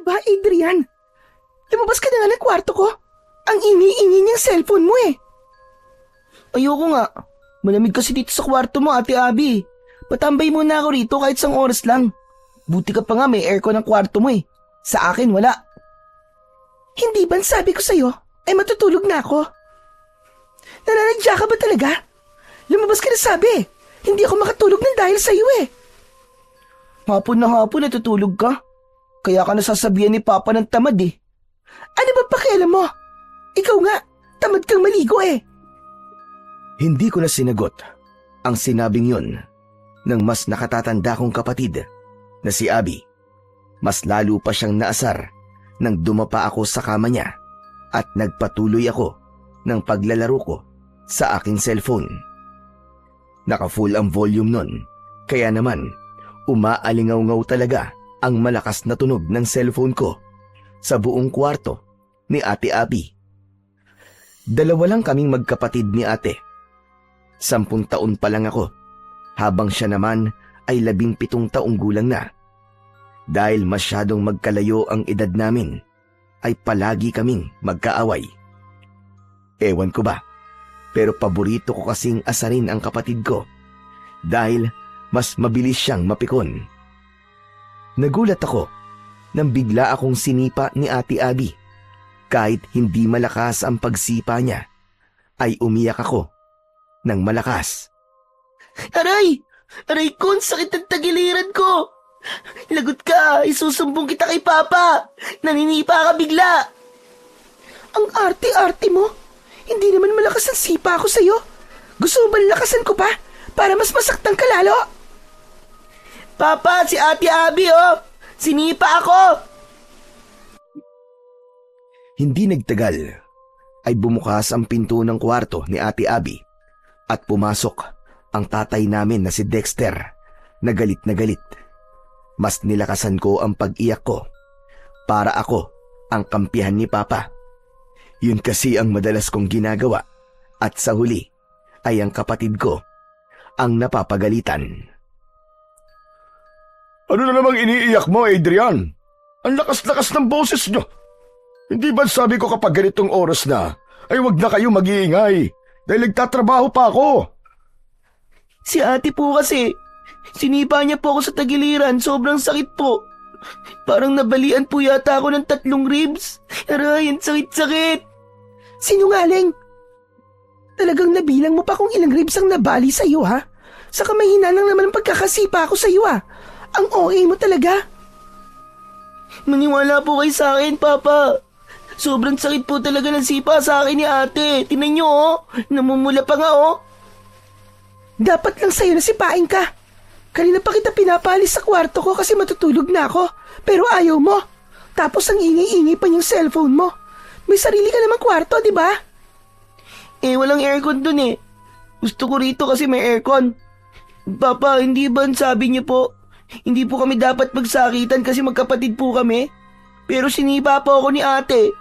Ba, Adrian? Lumabas ka na nga ng kwarto ko. Ang ingi-ingi niyang cellphone mo eh. Ayoko nga. Malamig kasi dito sa kwarto mo, Ate Abby. Patambay muna ako rito kahit isang oras lang. Buti ka pa nga may aircon ng kwarto mo eh. Sa akin wala. Hindi ba sabi ko sa'yo ay matutulog na ako? Nananadya ka ba talaga? Lumabas ka na sabi. Hindi ako makatulog ng dahil sa'yo eh. Hapon na hapon natutulog ka. Kaya ka nasasabihan ni Papa ng tamad eh. Ano ba pakialam mo? Ikaw nga, tamad kang maligo eh. Hindi ko na sinagot ang sinabing yun ng mas nakatatanda kong kapatid na si Abby. Mas lalo pa siyang naasar nang dumapa ako sa kama niya at nagpatuloy ako ng paglalaro ko sa aking cellphone. Naka-full ang volume nun, kaya naman umaalingaw-ngaw talaga ang malakas na tunog ng cellphone ko sa buong kwarto ni Ate Abby. Dalawa lang kaming magkapatid ni ate. 10 taon pa lang ako, habang siya naman ay 17 taong gulang na. Dahil masyadong magkalayo ang edad namin, ay palagi kaming magkaaway. Ewan ko ba, pero paborito ko kasing asarin ang kapatid ko dahil mas mabilis siyang mapikon. Nagulat ako nang bigla akong sinipa ni Ate Abby. Kahit hindi malakas ang pagsipa niya, ay umiyak ako ng malakas. Aray! Aray ko, ang sakit ng tagiliran ko! Lagot ka, isusumbong kita kay Papa! Naninipa ka bigla! Ang arte-arte mo! Hindi naman malakas ang sipa ako sa'yo. Gusto mo ba lakasan ko pa para mas masaktan ka lalo? Papa, si Ate Abby oh! Sinipa ako! Hindi nagtagal ay bumukas ang pinto ng kwarto ni Ate Abby at pumasok ang tatay namin na si Dexter na galit na galit. Mas nilakasan ko ang pag-iyak ko para ako ang kampihan ni Papa. Yun kasi ang madalas kong ginagawa at sa huli ay ang kapatid ko ang napapagalitan. Ano na namang iniiyak mo, Adrian? Ang lakas-lakas ng boses nyo. Hindi ba sabi ko kapag ganitong oras na, ay wag na kayo mag-iingay dahil nagtatrabaho pa ako? Si ate po kasi, sinipa niya po ako sa tagiliran, sobrang sakit po. Parang nabalian po yata ako ng 3 ribs. Aray, ang sakit-sakit. Sinungaling! Talagang nabilang mo pa kung ilang ribs ang nabali sa'yo ha? Saka mahina lang naman ang pagkakasipa ko sa'yo ha? Ang OA mo talaga. Maniwala po kayo sa akin, Papa. Sobrang sakit po talaga ng sipa sa akin ni ate. Tingnan niyo oh, namumula pa nga oh. Dapat lang sa'yo na sipain ka. Kanina pa kita pinapalis sa kwarto ko kasi matutulog na ako. Pero ayaw mo. Tapos ang ingay-ingay pa yung cellphone mo. May sarili ka namang kwarto, di ba? Eh, walang aircon dun eh. Gusto ko rito kasi may aircon. Papa, hindi ba sabi niyo po, hindi po kami dapat magsakitan kasi magkapatid po kami? Pero sinipa po ako ni ate.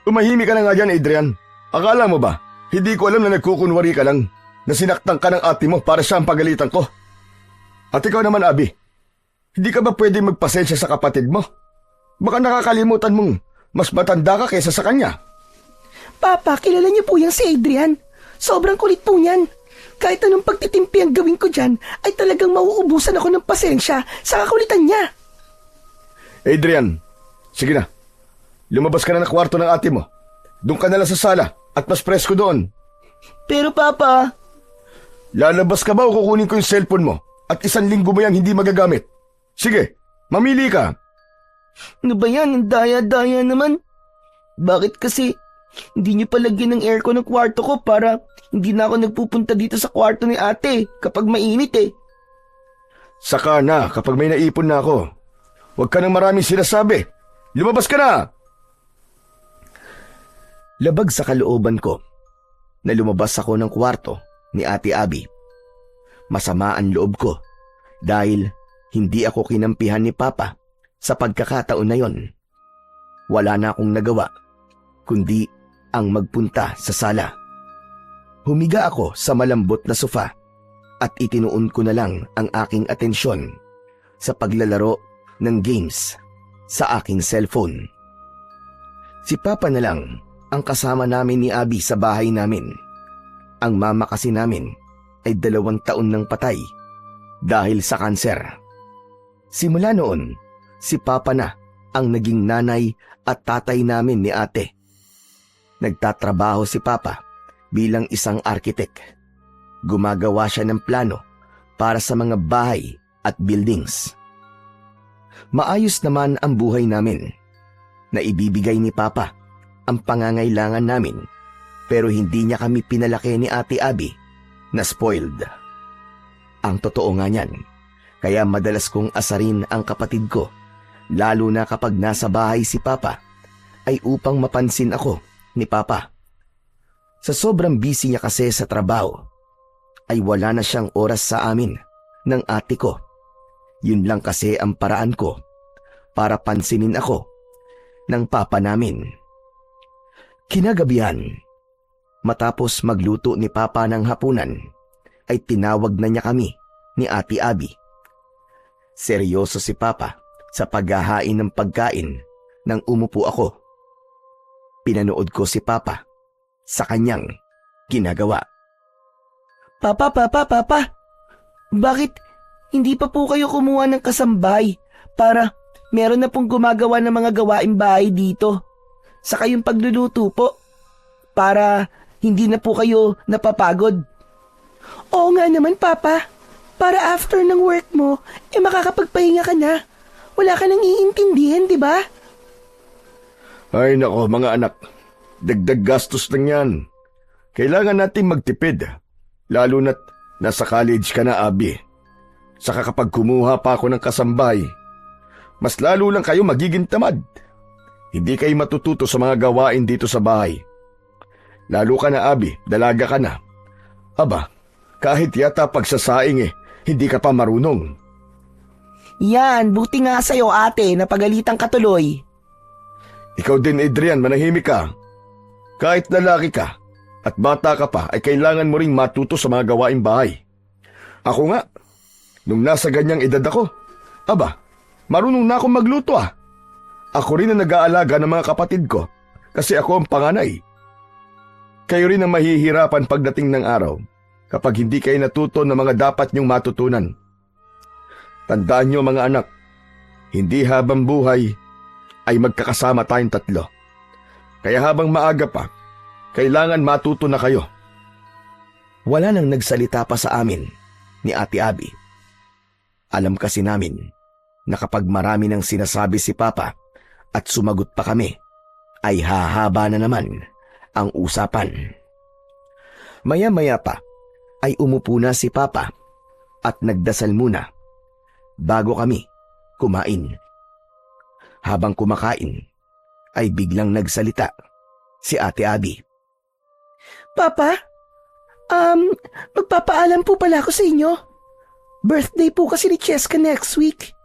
Tumahimik ka na nga dyan, Adrian. Akala mo ba, hindi ko alam na nagkukunwari ka lang, na sinaktan ka ng ate mo para siya ang pagalitan ko? At ikaw naman, Abby, hindi ka ba pwede magpasensya sa kapatid mo? Baka nakakalimutan mong mas matanda ka kaysa sa kanya. Papa, kilala niyo po yung si Adrian. Sobrang kulit po niyan. Kahit anong pagtitimpi ang gawin ko dyan, ay talagang mauubusan ako ng pasensya sa kakulitan niya. Adrian, sige na. Lumabas ka na ng kwarto ng ate mo. Doon ka na lang sa sala at mas presko doon. Pero Papa... Lalabas ka ba o kukunin ko yung cellphone mo at 1 linggo mo yang hindi magagamit? Sige, mamili ka. Ano ba yan? Ang daya-daya naman. Bakit kasi hindi niyo palagyan ng aircon ng kwarto ko para hindi na ako nagpupunta dito sa kwarto ni ate kapag mainit eh. Saka na kapag may naipon na ako. Huwag ka nang maraming sinasabi. Lumabas ka na! Labag sa kalooban ko na lumabas ako ng kwarto ni Ate Abby. Masama ang loob ko dahil hindi ako kinampihan ni Papa sa pagkakataon na yon. Wala na akong nagawa kundi ang magpunta sa sala. Humiga ako sa malambot na sofa at itinuon ko na lang ang aking atensyon sa paglalaro ng games sa aking cellphone. Si Papa na lang ang kasama namin ni Abby sa bahay namin. Ang mama kasi namin ay 2 taon nang patay dahil sa kanser. Simula noon, si Papa na ang naging nanay at tatay namin ni ate. Nagtatrabaho si Papa bilang isang arkitek. Gumagawa siya ng plano para sa mga bahay at buildings. Maayos naman ang buhay namin. Naibibigay ni Papa ang pangangailangan namin, pero hindi niya kami pinalaki ni Ate Abby na spoiled. Ang totoo nga niyan, kaya madalas kong asarin ang kapatid ko, lalo na kapag nasa bahay si Papa, ay upang mapansin ako ni Papa. Sa sobrang busy niya kasi sa trabaho, ay wala na siyang oras sa amin ng ate ko. Yun lang kasi ang paraan ko para pansinin ako ng papa namin. Kinagabihan, matapos magluto ni Papa ng hapunan, ay tinawag na niya kami ni Ate Abby. Seryoso si Papa sa paghahain ng pagkain nang umupo ako. Pinanood ko si Papa sa kanyang ginagawa. Papa, bakit hindi pa po kayo kumuha ng kasambay para meron na pong gumagawa ng mga gawaing bahay dito? Sa kayong pagluluto po, para hindi na po kayo napapagod. Oo nga naman, Papa. Para after ng work mo, makakapagpahinga ka na. Wala ka nang iintindihan, di ba? Ay nako mga anak, dagdag gastos lang yan. Kailangan nating magtipid, lalo na't nasa college ka na, Abby. Saka kapag kumuha pa ako ng kasambay, mas lalo lang kayo magiging tamad. Hindi kayo matututo sa mga gawain dito sa bahay. Lalo ka na, Abby, dalaga ka na. Aba, kahit yata pagsasaing hindi ka pa marunong. Yan, buti nga sa'yo ate, napagalitan ka tuloy. Ikaw din, Adrian, manahimik ka. Kahit lalaki ka at bata ka pa, ay kailangan mo ring matuto sa mga gawaing bahay. Ako nga, nung nasa ganyang edad ako, aba, marunong na akong magluto ah. Ako rin ang nag-aalaga ng mga kapatid ko kasi ako ang panganay. Kayo rin ang mahihirapan pagdating ng araw kapag hindi kayo natuto ng mga dapat niyong matutunan. Tandaan niyo mga anak, hindi habang buhay ay magkakasama tayong 3. Kaya habang maaga pa, kailangan matuto na kayo. Wala nang nagsalita pa sa amin ni Ate Abby. Alam kasi namin na kapag marami nang sinasabi si Papa at sumagot pa kami, ay hahaba na naman ang usapan. Maya-maya pa ay umupo na si Papa at nagdasal muna bago kami kumain. Habang kumakain ay biglang nagsalita si Ate Abby. Papa, magpapaalam po pala ako sa inyo. Birthday po kasi ni Cheska next week.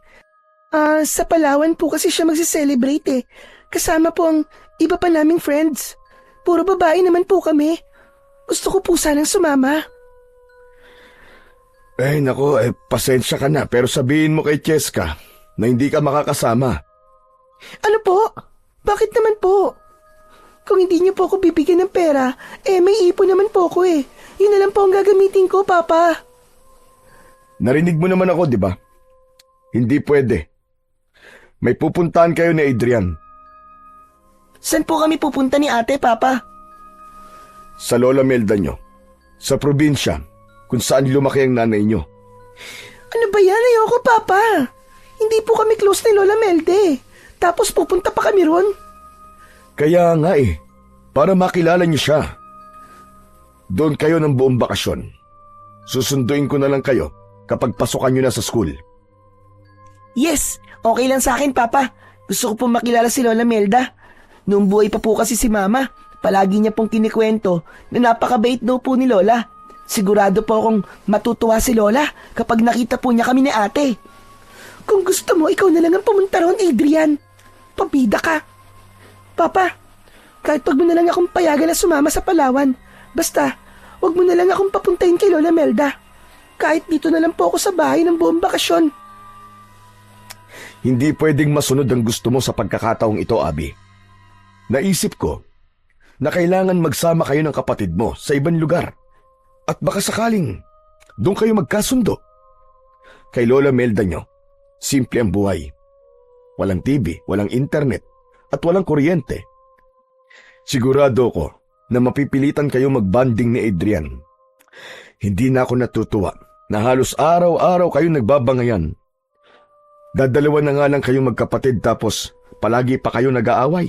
Sa Palawan po kasi siya magsi-celebrate Kasama po ang iba pa naming friends. Puro babae naman po kami. Gusto ko po sanang sumama. Nako, pasensya ka na pero sabihin mo kay Cheska na hindi ka makakasama. Ano po? Bakit naman po? Kung hindi niyo po ako bibigyan ng pera, may ipon naman po ako Yun na lang po ang gagamitin ko, Papa. Narinig mo naman ako, di ba? Hindi pwede. May pupuntahan kayo ni Adrian. Saan po kami pupunta ni ate, Papa? Sa Lola Melda nyo. Sa probinsya, kung saan lumaki ang nanay nyo. Ano ba yan? Ayoko, Papa. Hindi po kami close ni Lola Melde. Tapos pupunta pa kami ron. Kaya nga para makilala niyo siya. Doon kayo ng buong bakasyon. Susunduin ko na lang kayo kapag pasukan niyo na sa school. Yes, okay lang sa akin, Papa. Gusto ko pong makilala si Lola Melda. Noong buhay pa po kasi si Mama, palagi niya pong kinikwento na napakabait daw po ni Lola. Sigurado po akong matutuwa si Lola kapag nakita po niya kami ni ate. Kung gusto mo, ikaw na lang ang pumunta ron, Adrian. Pabida ka. Papa, kahit wag mo na lang akong payagan na sumama sa Palawan. Basta, wag mo na lang akong papuntahin kay Lola Melda. Kahit dito na lang po ako sa bahay ng buong bakasyon. Hindi pwedeng masunod ang gusto mo sa pagkakataong ito, Abby. Naisip ko na kailangan magsama kayo ng kapatid mo sa ibang lugar at baka sakaling doon kayo magkasundo. Kay Lola Melda nyo, simple ang buhay. Walang TV, walang internet, at walang kuryente. Sigurado ko na mapipilitan kayo magbanding ni Adrian. Hindi na ako natutuwa na halos araw-araw kayo nagbabangayan. Dadalawa na nga lang kayong magkapatid tapos palagi pa kayo nag-aaway.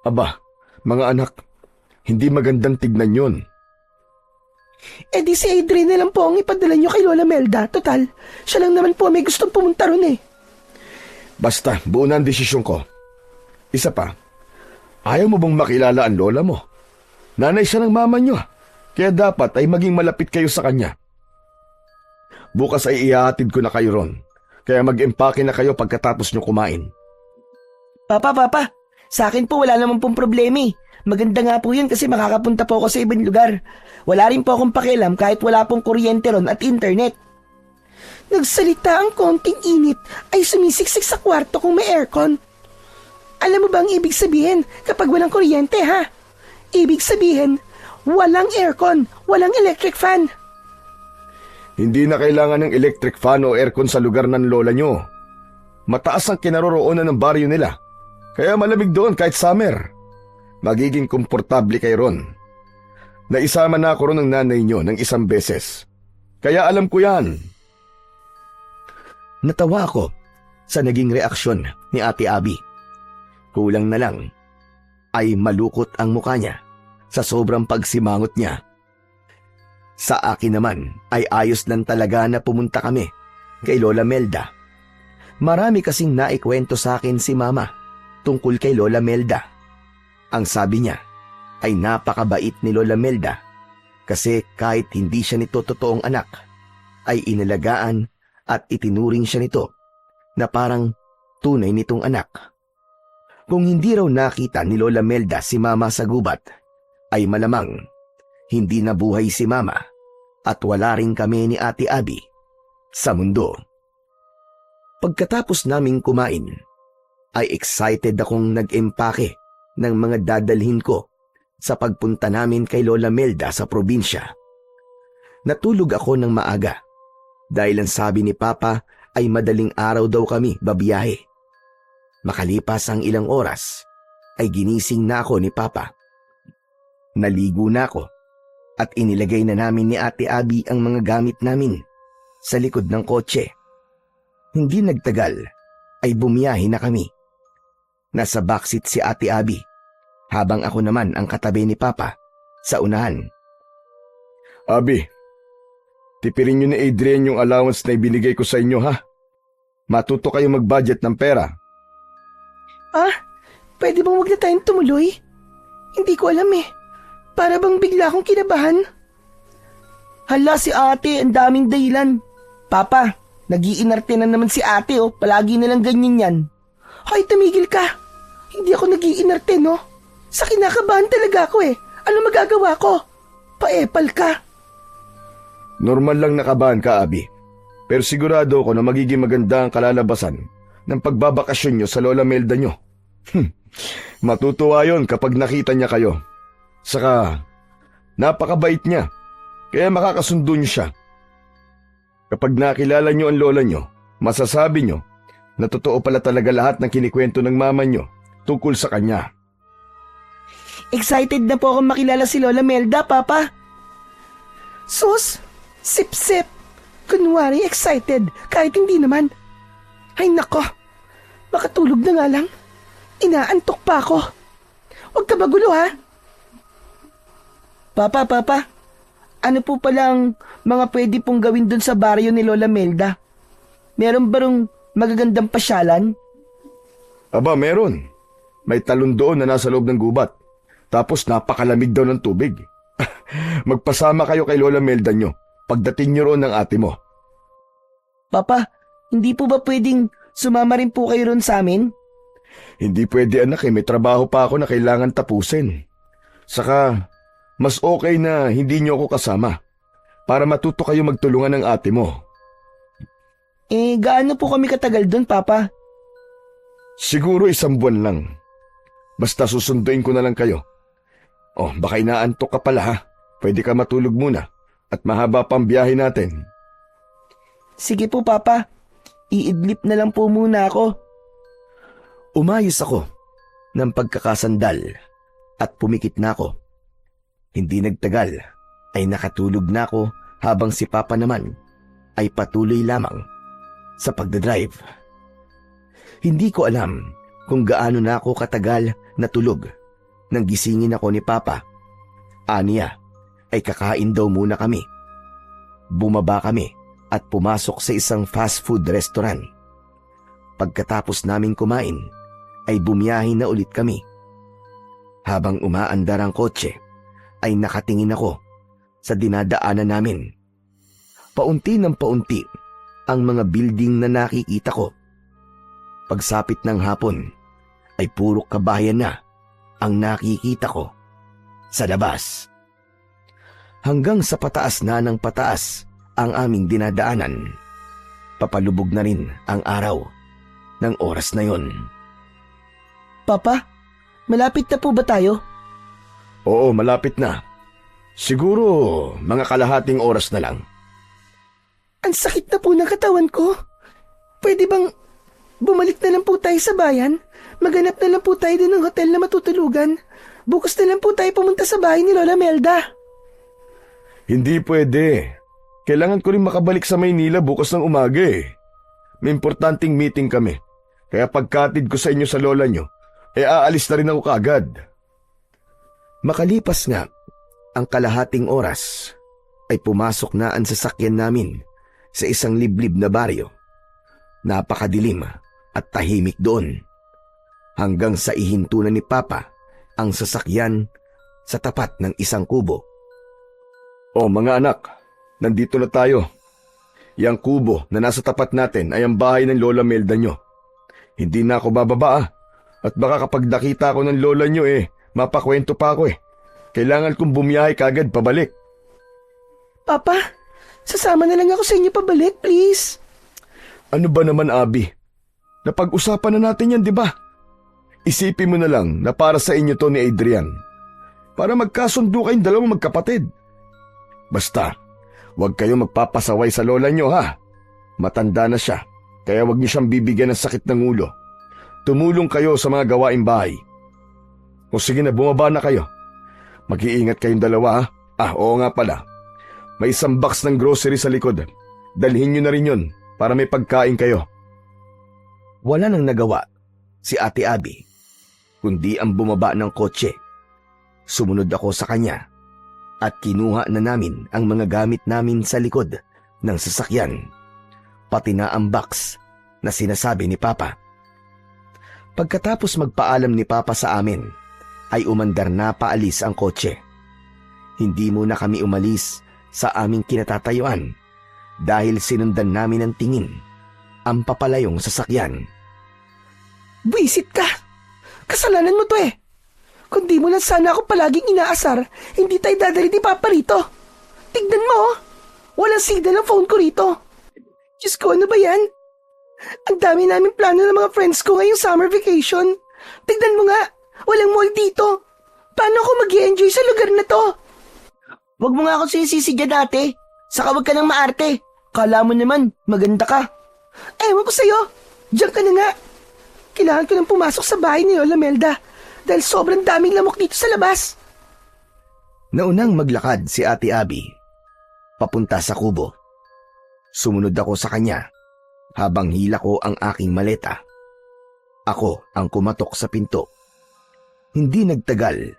Aba, mga anak, hindi magandang tignan yun. Eh di si Adrian na lang po ang ipadala nyo kay Lola Melda. Total, siya lang naman po may gustong pumunta ron eh. Basta, buo na ang desisyon ko. Isa pa, ayaw mo bang makilala ang lola mo? Nanay siya ng mama nyo, kaya dapat ay maging malapit kayo sa kanya. Bukas ay ihahatid ko na kayo ron, kaya mag-empake na kayo pagkatapos nyo kumain. Papa, sa akin po wala naman pong problema eh. Maganda nga po yun kasi makakapunta po ako sa ibang lugar. Wala rin po akong pakialam kahit wala pong kuryente ron at internet. Nagsalita ang konting init ay sumisiksik sa kwarto kung may aircon. Alam mo ba ang ibig sabihin kapag walang kuryente ha? Ibig sabihin, walang aircon, walang electric fan. Hindi na kailangan ng electric fan o aircon sa lugar ng lola nyo. Mataas ang kinaroroonan ng baryo nila, kaya malamig doon kahit summer. Magiging komportable kayo ron. Naisama na ako ron ng nanay nyo ng isang beses, kaya alam ko yan. Natawa ako sa naging reaksyon ni Ate Abby. Kulang na lang ay malukot ang mukha niya sa sobrang pagsimangot niya. Sa akin naman ay ayos lang talaga na pumunta kami kay Lola Melda. Marami kasing naikwento sa akin si Mama tungkol kay Lola Melda. Ang sabi niya ay napakabait ni Lola Melda kasi kahit hindi siya nito totoong anak, ay inalagaan at itinuring siya nito na parang tunay nitong anak. Kung hindi raw nakita ni Lola Melda si Mama sa gubat, ay malamang hindi nabuhay si Mama at wala rin kami ni Ate Abby sa mundo. Pagkatapos naming kumain, ay excited akong nag-empake ng mga dadalhin ko sa pagpunta namin kay Lola Melda sa probinsya. Natulog ako ng maaga dahil ang sabi ni Papa ay madaling araw daw kami babiyahe. Makalipas ang ilang oras ay ginising na ako ni Papa. Naligo na ako at inilagay na namin ni Ate Abby ang mga gamit namin sa likod ng kotse. Hindi nagtagal ay bumiyahe na kami. Nasa backseat si Ate Abby habang ako naman ang katabi ni Papa sa unahan. Abby, tipirin nyo ni Adrian yung allowance na ibinigay ko sa inyo ha. Matuto kayo mag-budget ng pera. Pwede bang wag na tayong tumuloy? Hindi ko alam eh. Para bang bigla akong kinabahan. Hala si ate, ang daming dahilan. Papa, nag-iinarte na naman si ate oh, palagi nalang ganyan yan. Hoy, tumigil ka. Hindi ako nag-iinarte, no? Sa kinakabahan talaga ako eh. Ano magagawa ko? Paepal ka. Normal lang nakabahan ka, Abby. Pero sigurado ako na magiging maganda ang kalalabasan ng pagbabakasyon nyo sa Lola Melda nyo. Matutuwa yun kapag nakita niya kayo. Saka, napakabait niya, kaya makakasundo niyo siya. Kapag nakilala niyo ang lola niyo, masasabi niyo na totoo pala talaga lahat ng kinikwento ng mama niyo tungkol sa kanya. Excited na po akong makilala si Lola Melda, Papa. Sus, sip-sip. Kunwari excited, kahit hindi naman. Ay nako, makatulog na nga lang. Inaantok pa ako. Huwag ka magulo ha. Papa, ano po palang mga pwede pong gawin dun sa baryo ni Lola Melda? Meron ba rong magagandang pasyalan? Aba, meron. May talon doon na nasa loob ng gubat. Tapos napakalamig daw ng tubig. Magpasama kayo kay Lola Melda nyo pagdating nyo roon ng ate mo. Papa, hindi po ba pwedeng sumama rin po kayo ron sa amin? Hindi pwede anak may trabaho pa ako na kailangan tapusin. Saka, mas okay na hindi nyo ako kasama para matuto kayo magtulungan ng ate mo. Gaano po kami katagal dun, Papa? Siguro 1 buwan lang. Basta susunduin ko na lang kayo. Oh, baka inaantok ka pala ha. Pwede ka matulog muna at mahaba pang biyahe natin. Sige po, Papa. Iidlip na lang po muna ako. Umayos ako ng pagkakasandal at pumikit na ako. Hindi nagtagal ay nakatulog na ako habang si Papa naman ay patuloy lamang sa pagdadrive. Hindi ko alam kung gaano na ako katagal na tulog nang gisingin ako ni Papa. Aniya ay kakain daw muna kami. Bumaba kami at pumasok sa isang fast food restaurant. Pagkatapos naming kumain, ay bumiyahe na ulit kami. Habang umaandar ang kotse, ay nakatingin ako sa dinadaanan namin. Paunti ng paunti ang mga building na nakikita ko. Pagsapit ng hapon, ay puro kabahayan na ang nakikita ko sa labas. Hanggang sa pataas na ng pataas ang aming dinadaanan. Papalubog na rin ang araw ng oras na yon. Papa, malapit na po ba tayo? Oo, malapit na. Siguro mga kalahating oras na lang. Ang sakit na po ng katawan ko. Pwede bang bumalik na lang po tayo sa bayan? Maghanap na lang po tayo din ng hotel na matutulugan. Bukas na lang po tayo pumunta sa bahay ni Lola Melda. Hindi pwede. Kailangan ko rin makabalik sa Maynila bukas ng umaga eh. May importanteng meeting kami. Kaya pagkatid ko sa inyo sa lola nyo, aalis na rin ako kaagad. Makalipas nga ang kalahating oras, ay pumasok na ang sasakyan namin sa isang liblib na baryo. Napakadilim at tahimik doon. Hanggang sa ihinto na ni Papa ang sasakyan sa tapat ng isang kubo. Oh mga anak, nandito na tayo. Yang kubo na nasa tapat natin ay ang bahay ng Lola Melda nyo. Hindi na ako bababa ah. At baka kapag nakita ko ng lola nyo mapakwento pa ako Kailangan kong bumiyahe kagad pabalik. Papa, sasama na lang ako sa inyo pabalik, please. Ano ba naman, Abby? Napag-usapan na natin yan, di ba? Isipin mo na lang na para sa inyo to ni Adrian. Para magkasundo kayong dalawang magkapatid. Basta, huwag kayong magpapasaway sa lola nyo ha. Matanda na siya, kaya huwag niyo siyang bibigyan ng sakit ng ulo. Tumulong kayo sa mga gawaing bahay. O sige na, bumaba na kayo. Mag-iingat kayong dalawa ha. Oo nga pala. May isang box ng grocery sa likod. Dalhin nyo na rin yun para may pagkain kayo. Wala nang nagawa si Ate Abby, kundi ang bumaba ng kotse. Sumunod ako sa kanya at kinuha na namin ang mga gamit namin sa likod ng sasakyan. Pati na ang box na sinasabi ni Papa. Pagkatapos magpaalam ni Papa sa amin, ay umandar na paalis ang kotse. Hindi muna kami umalis sa aming kinatatayuan dahil sinundan namin ng tingin ang papalayong sasakyan. Buisit ka! Kasalanan mo to Kung di mo lang sana ako palaging inaasar, hindi tayo dadali ni Papa rito. Tignan mo, walang signal ang phone ko rito. Diyos ko, ano ba yan? Ang dami namin plano ng mga friends ko ngayong summer vacation. Tignan mo nga, walang mall dito. Paano ako mag-i-enjoy sa lugar na to? Huwag mo nga ako sinisisi dyan, ate. Saka huwag ka nang maarte. Kala mo naman, maganda ka. Ewan ko sa'yo, diyan ka na nga. Kailangan ko nang pumasok sa bahay ni Lola Melda dahil sobrang daming lamok dito sa labas. Naunang maglakad si Ate Abby papunta sa kubo. Sumunod ako sa kanya habang hila ko ang aking maleta. Ako ang kumatok sa pinto. Hindi nagtagal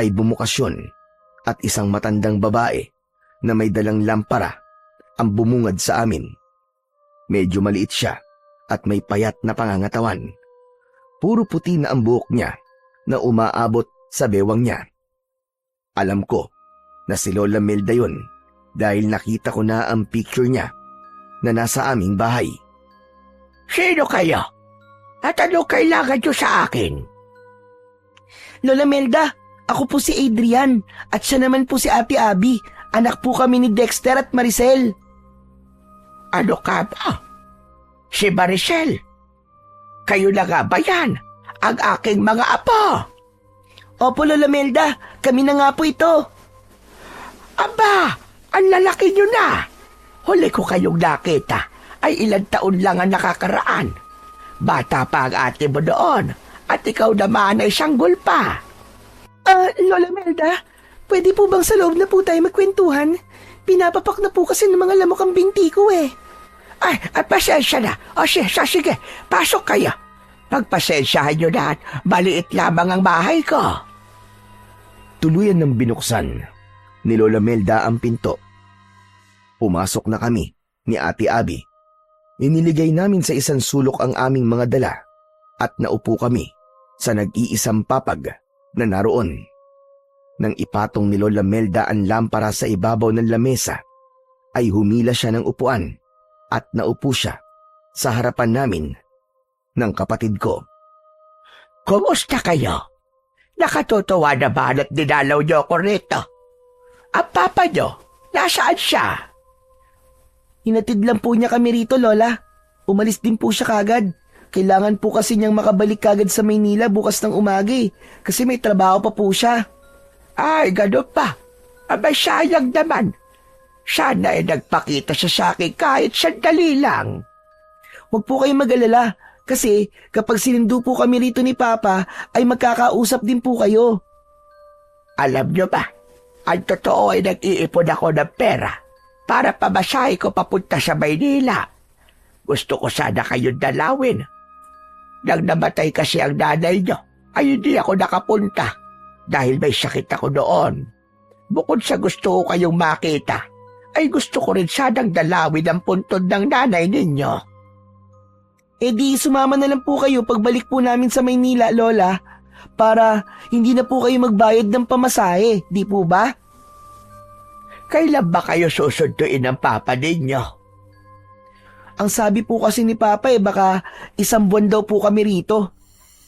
ay bumukas yun at isang matandang babae na may dalang lampara ang bumungad sa amin. Medyo maliit siya at may payat na pangangatawan. Puro puti na ang buhok niya na umaabot sa bewang niya. Alam ko na si Lola Melda yun dahil nakita ko na ang picture niya na nasa aming bahay. Sino kayo? At ano kailangan nyo sa akin? Lola Melda, ako po si Adrian at siya naman po si Ate Abby. Anak po kami ni Dexter at Maricel. Ano ka ba? Si Maricel? Kayo na nga ba yan? Ang aking mga apo? Opo, Lola Melda. Kami na nga po ito. Aba, ang lalaki nyo na. Huli ko kayong nakita ay ilang taon lang ang nakakaraan. Bata pa ang ate mo doon at ikaw naman ay sanggol pa. Lola Melda, pwede po bang sa loob na po tayo magkwentuhan? Pinapapak na po kasi ng mga lamok ang binti ko eh. Ay, pasensya na. O sige, pasok kayo. Pagpasensyahan nyo na at maliit lamang ang bahay ko. Tuluyan ng binuksan ni Lola Melda ang pinto. Pumasok na kami ni Ate Abby. Iniligay namin sa isang sulok ang aming mga dala at naupo kami sa nag-iisang papag na naroon. Nang ipatong ni Lola Melda ang lampara sa ibabaw ng lamesa, ay humila siya ng upuan at naupo siya sa harapan namin ng kapatid ko. Kumusta kayo? Nakatutuwa na ba at dinalaw niyo ako rito? Ang papa niyo, nasaan siya? Hinatid lang po niya kami rito, Lola. Umalis din po siya kagad. Kailangan po kasi niyang makabalik kagad sa Maynila bukas ng umaga kasi may trabaho pa po siya. Ay, gano'n pa. Abay, sayang naman. Sana ay nagpakita siya sa akin kahit sandali lang. Huwag po kayong mag-alala kasi kapag sinundo po kami rito ni Papa ay magkakausap din po kayo. Alam niyo ba, ang totoo ay nag-iipon ako ng pera para pamasahe ko papunta sa Maynila. Gusto ko sana kayong dalawin. Nang namatay kasi ang nanay niyo, ay hindi ako nakapunta dahil may sakit ako noon. Bukod sa gusto ko kayong makita, ay gusto ko rin sanang dalawin ang puntod ng nanay ninyo. Eh di sumama na lang po kayo pagbalik po namin sa Maynila, Lola, para hindi na po kayo magbayad ng pamasahe, di po ba? Kailan ba kayo susunduin ng papa ninyo? Ang sabi po kasi ni Papa baka 1 buwan daw po kami rito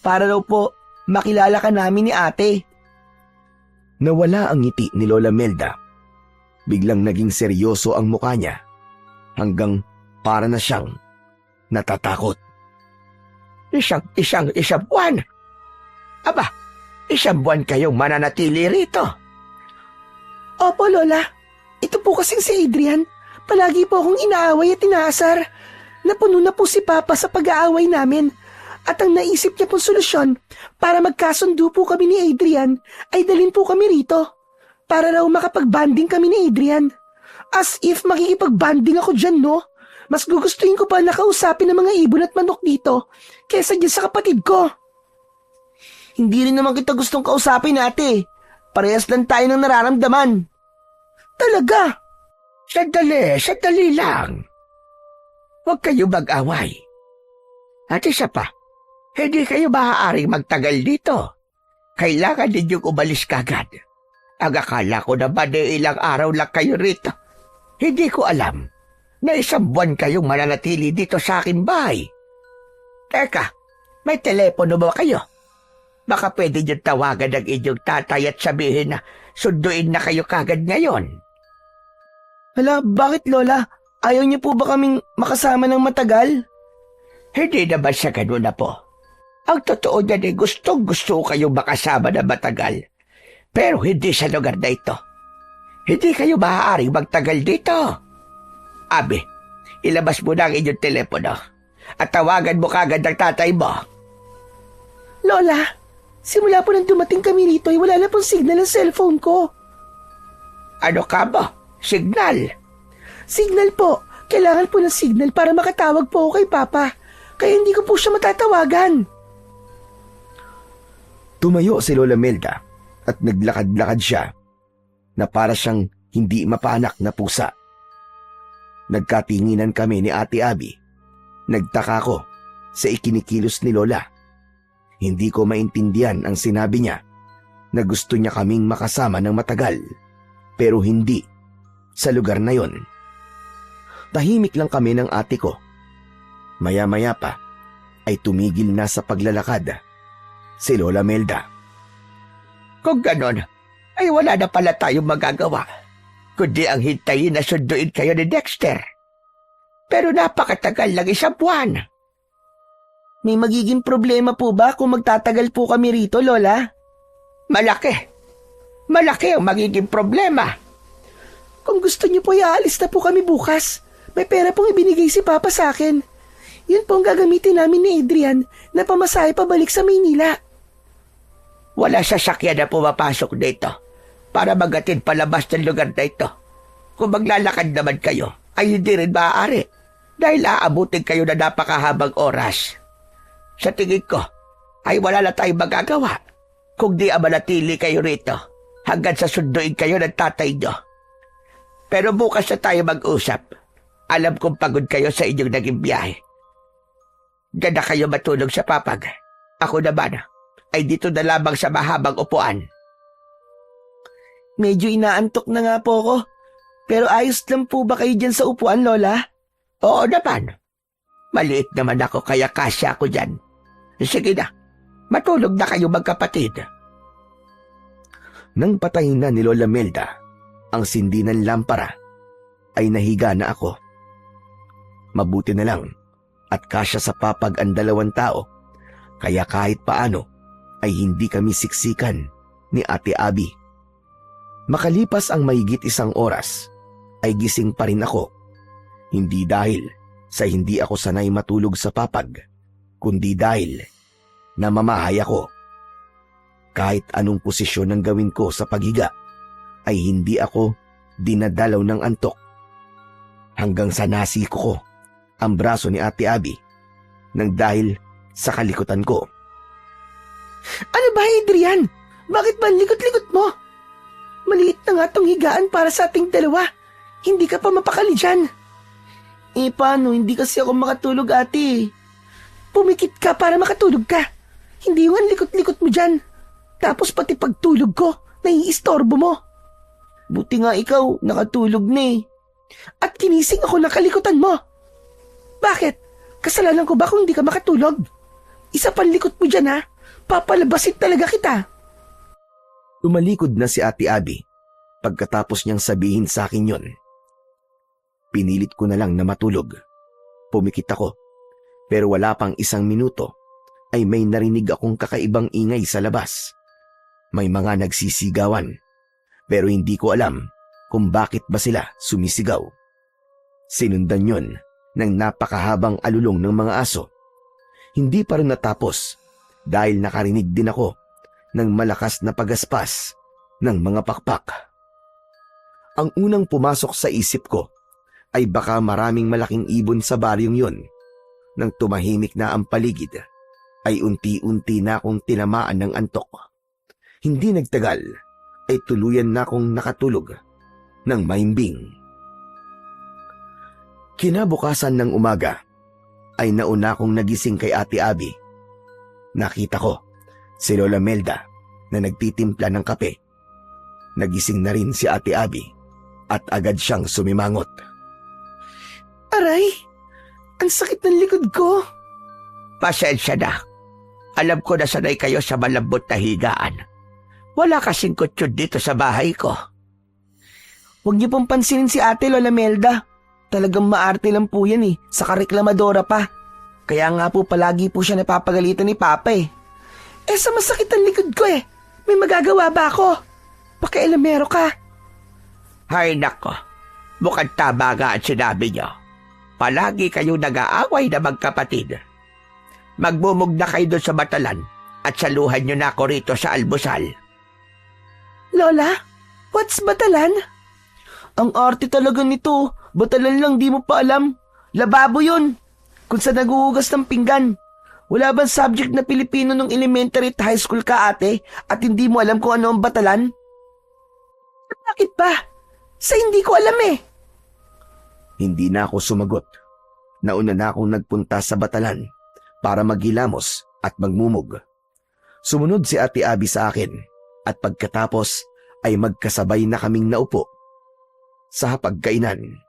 para daw po makilala ka namin ni ate. Nawala ang ngiti ni Lola Melda. Biglang naging seryoso ang mukha niya hanggang para na siyang natatakot. Isang buwan? Aba, 1 buwan kayong mananatili rito. Opo, Lola. Ito po kasing si Adrian. Palagi po akong inaaway at inaasar. Napuno na po si Papa sa pag-aaway namin. At ang naisip niya pong solusyon para magkasundo po kami ni Adrian ay dalhin po kami rito. Para raw makapag-banding kami ni Adrian. As if makikipag-banding ako dyan, no? Mas gugustuhin ko pa nakausapin ng mga ibon at manok dito kesa dyan sa kapatid ko. Hindi rin naman kita gustong kausapin, ate. Parehas lang tayo ng nararamdaman. Talaga? Sandali lang. Huwag kayo mag-away. At isa pa, hindi kayo maaaring magtagal dito. Kailangan ninyong umalis kagad. Ang akala ko naman ilang araw lang kayo rito. Hindi ko alam na 1 buwan kayong mananatili dito sa aking bahay. Teka, may telepono ba kayo? Baka pwede niyong tawagan ng inyong tatay at sabihin na sunduin na kayo kagad ngayon. Hala, bakit Lola? Ayaw niyo po ba kaming makasama ng matagal? Hindi naman sa ganun na po. Ang totoo niyan ay gustong-gusto kayong makasama na matagal. Pero hindi sa lugar na ito. Hindi kayo maaaring magtagal dito. Abi, ilabas mo na ang inyong telepono at tawagan mo kagad ang tatay mo. Lola, simula po nang dumating kami rito ay wala na pong signal ang cellphone ko. Ano ka ba? Signal? Signal po. Kailangan po ng signal para makatawag po ako kay Papa. Kaya hindi ko po siya matatawagan. Tumayo si Lola Melda at naglakad-lakad siya na para siyang hindi mapaanak na pusa. Nagkatinginan kami ni Ate Abby. Nagtaka ko sa ikinikilos ni Lola. Hindi ko maintindihan ang sinabi niya na gusto niya kaming makasama ng matagal pero hindi sa lugar na yon. Tahimik lang kami ng ate ko. Maya-maya pa ay tumigil na sa paglalakad si Lola Melda. Kung ganon, ay wala na pala tayong magagawa, kundi ang hintayin na sunduin kayo ni Dexter. Pero napakatagal lang 1 buwan. May magiging problema po ba kung magtatagal po kami rito, Lola? Malaki. Malaki ang magiging problema. Kung gusto niyo po, aalis na po kami bukas. May pera pong ibinigay si Papa sa akin. Yun po ang gagamitin namin ni Adrian na pamasahe pabalik sa Maynila. Wala sasakyan na pumapasok dito para magatid palabas ng lugar na ito. Kung maglalakad naman kayo, ay hindi rin maaari dahil aabutin kayo na napakahabang oras. Sa tingin ko, ay wala na tayong magagawa kung di manatili kayo rito hanggang sa sunduin kayo ng tatay nyo. Pero bukas na tayo mag-usap. Alam kong pagod kayo sa inyong naging biyahe. Diyan na kayo matulog sa papag. Ako naman ay dito na lamang sa mahabang upuan. Medyo inaantok na nga po ako. Pero ayos lang po ba kayo dyan sa upuan, Lola? Oo naman. Maliit naman ako kaya kasya ako dyan. Sige na, matulog na kayo magkapatid. Nang patayin na ni Lola Melda ang sindi ng lampara, ay nahiga na ako. Mabuti na lang at kasya sa papag ang 2 tao, kaya kahit paano ay hindi kami siksikan ni Ate Abby. Makalipas ang mahigit 1 oras, ay gising pa rin ako. Hindi dahil sa hindi ako sanay matulog sa papag, kundi dahil namamahay ako. Kahit anong posisyon ang gawin ko sa paghiga, ay hindi ako dinadalaw ng antok. Hanggang sa nasiko ko ang braso ni Ate Abby nang dahil sa kalikutan ko. Ano ba, Adrian? Bakit ba ang likot-likot mo? Maliit na nga tong higaan para sa ating dalawa. Hindi ka pa mapakali dyan. Paano? Hindi kasi ako makatulog, ate. Pumikit ka para makatulog ka. Hindi yung ang likot-likot mo dyan. Tapos pati pagtulog ko, naiistorbo mo. Buti nga ikaw, nakatulog na eh. At kinising ako ng kalikutan mo. Bakit? Kasalanan ko ba kung hindi ka makatulog? Isa pang likot mo dyan, ha? Papalabasin talaga kita. Tumalikod na si Ate Abby pagkatapos niyang sabihin sa akin yon. Pinilit ko na lang na matulog. Pumikit ako, pero wala pang 1 minuto ay may narinig akong kakaibang ingay sa labas. May mga nagsisigawan, pero hindi ko alam kung bakit ba sila sumisigaw. Sinundan yon ng napakahabang alulong ng mga aso. Hindi pa rin natapos dahil nakarinig din ako ng malakas na pagaspas ng mga pakpak. Ang unang pumasok sa isip ko ay baka maraming malaking ibon sa baryong yon. Nang tumahimik na ang paligid, ay unti-unti na akong tinamaan ng antok. Hindi nagtagal, ay tuluyan na akong nakatulog ng mahimbing. Kinabukasan ng umaga, ay nauna akong nagising kay Ate Abby. Nakita ko si Lola Melda na nagtitimpla ng kape. Nagising na rin si Ate Abby at agad siyang sumimangot. Aray, ang sakit ng likod ko. Pasensya na. Alam ko na sanay kayo sa malambot na higaan. Wala kasing kutsyon dito sa bahay ko. Huwag niyo pong pansinin si ate, Lola Melda. Talagang maarte lang po yan eh, saka reklamadora pa. Kaya nga po palagi po siya napapagalitan ni Papa eh. Sa masakit ang likod ko eh. May magagawa ba ako? Pakialamero ka. Hay nako, mukhang tama nga ang sinabi niyo. Palagi kayo nag-aaway na magkapatid. Magmumug na kayo doon sa batalan at saluhan niyo na ako rito sa almusal. Lola, what's batalan? Ang arte talaga nito. Batalan lang, di mo pa alam. Lababo yun. Kung saan naguhugas ng pinggan. Wala bang subject na Pilipino nung elementary at high school ka, ate? At hindi mo alam kung ano ang batalan? Bakit ba? Sa hindi ko alam eh. Hindi na ako sumagot. Nauna na akong nagpunta sa batalan para maghilamos at magmumog. Sumunod si Ate Abby sa akin at pagkatapos ay magkasabay na kaming naupo sa hapagkainan.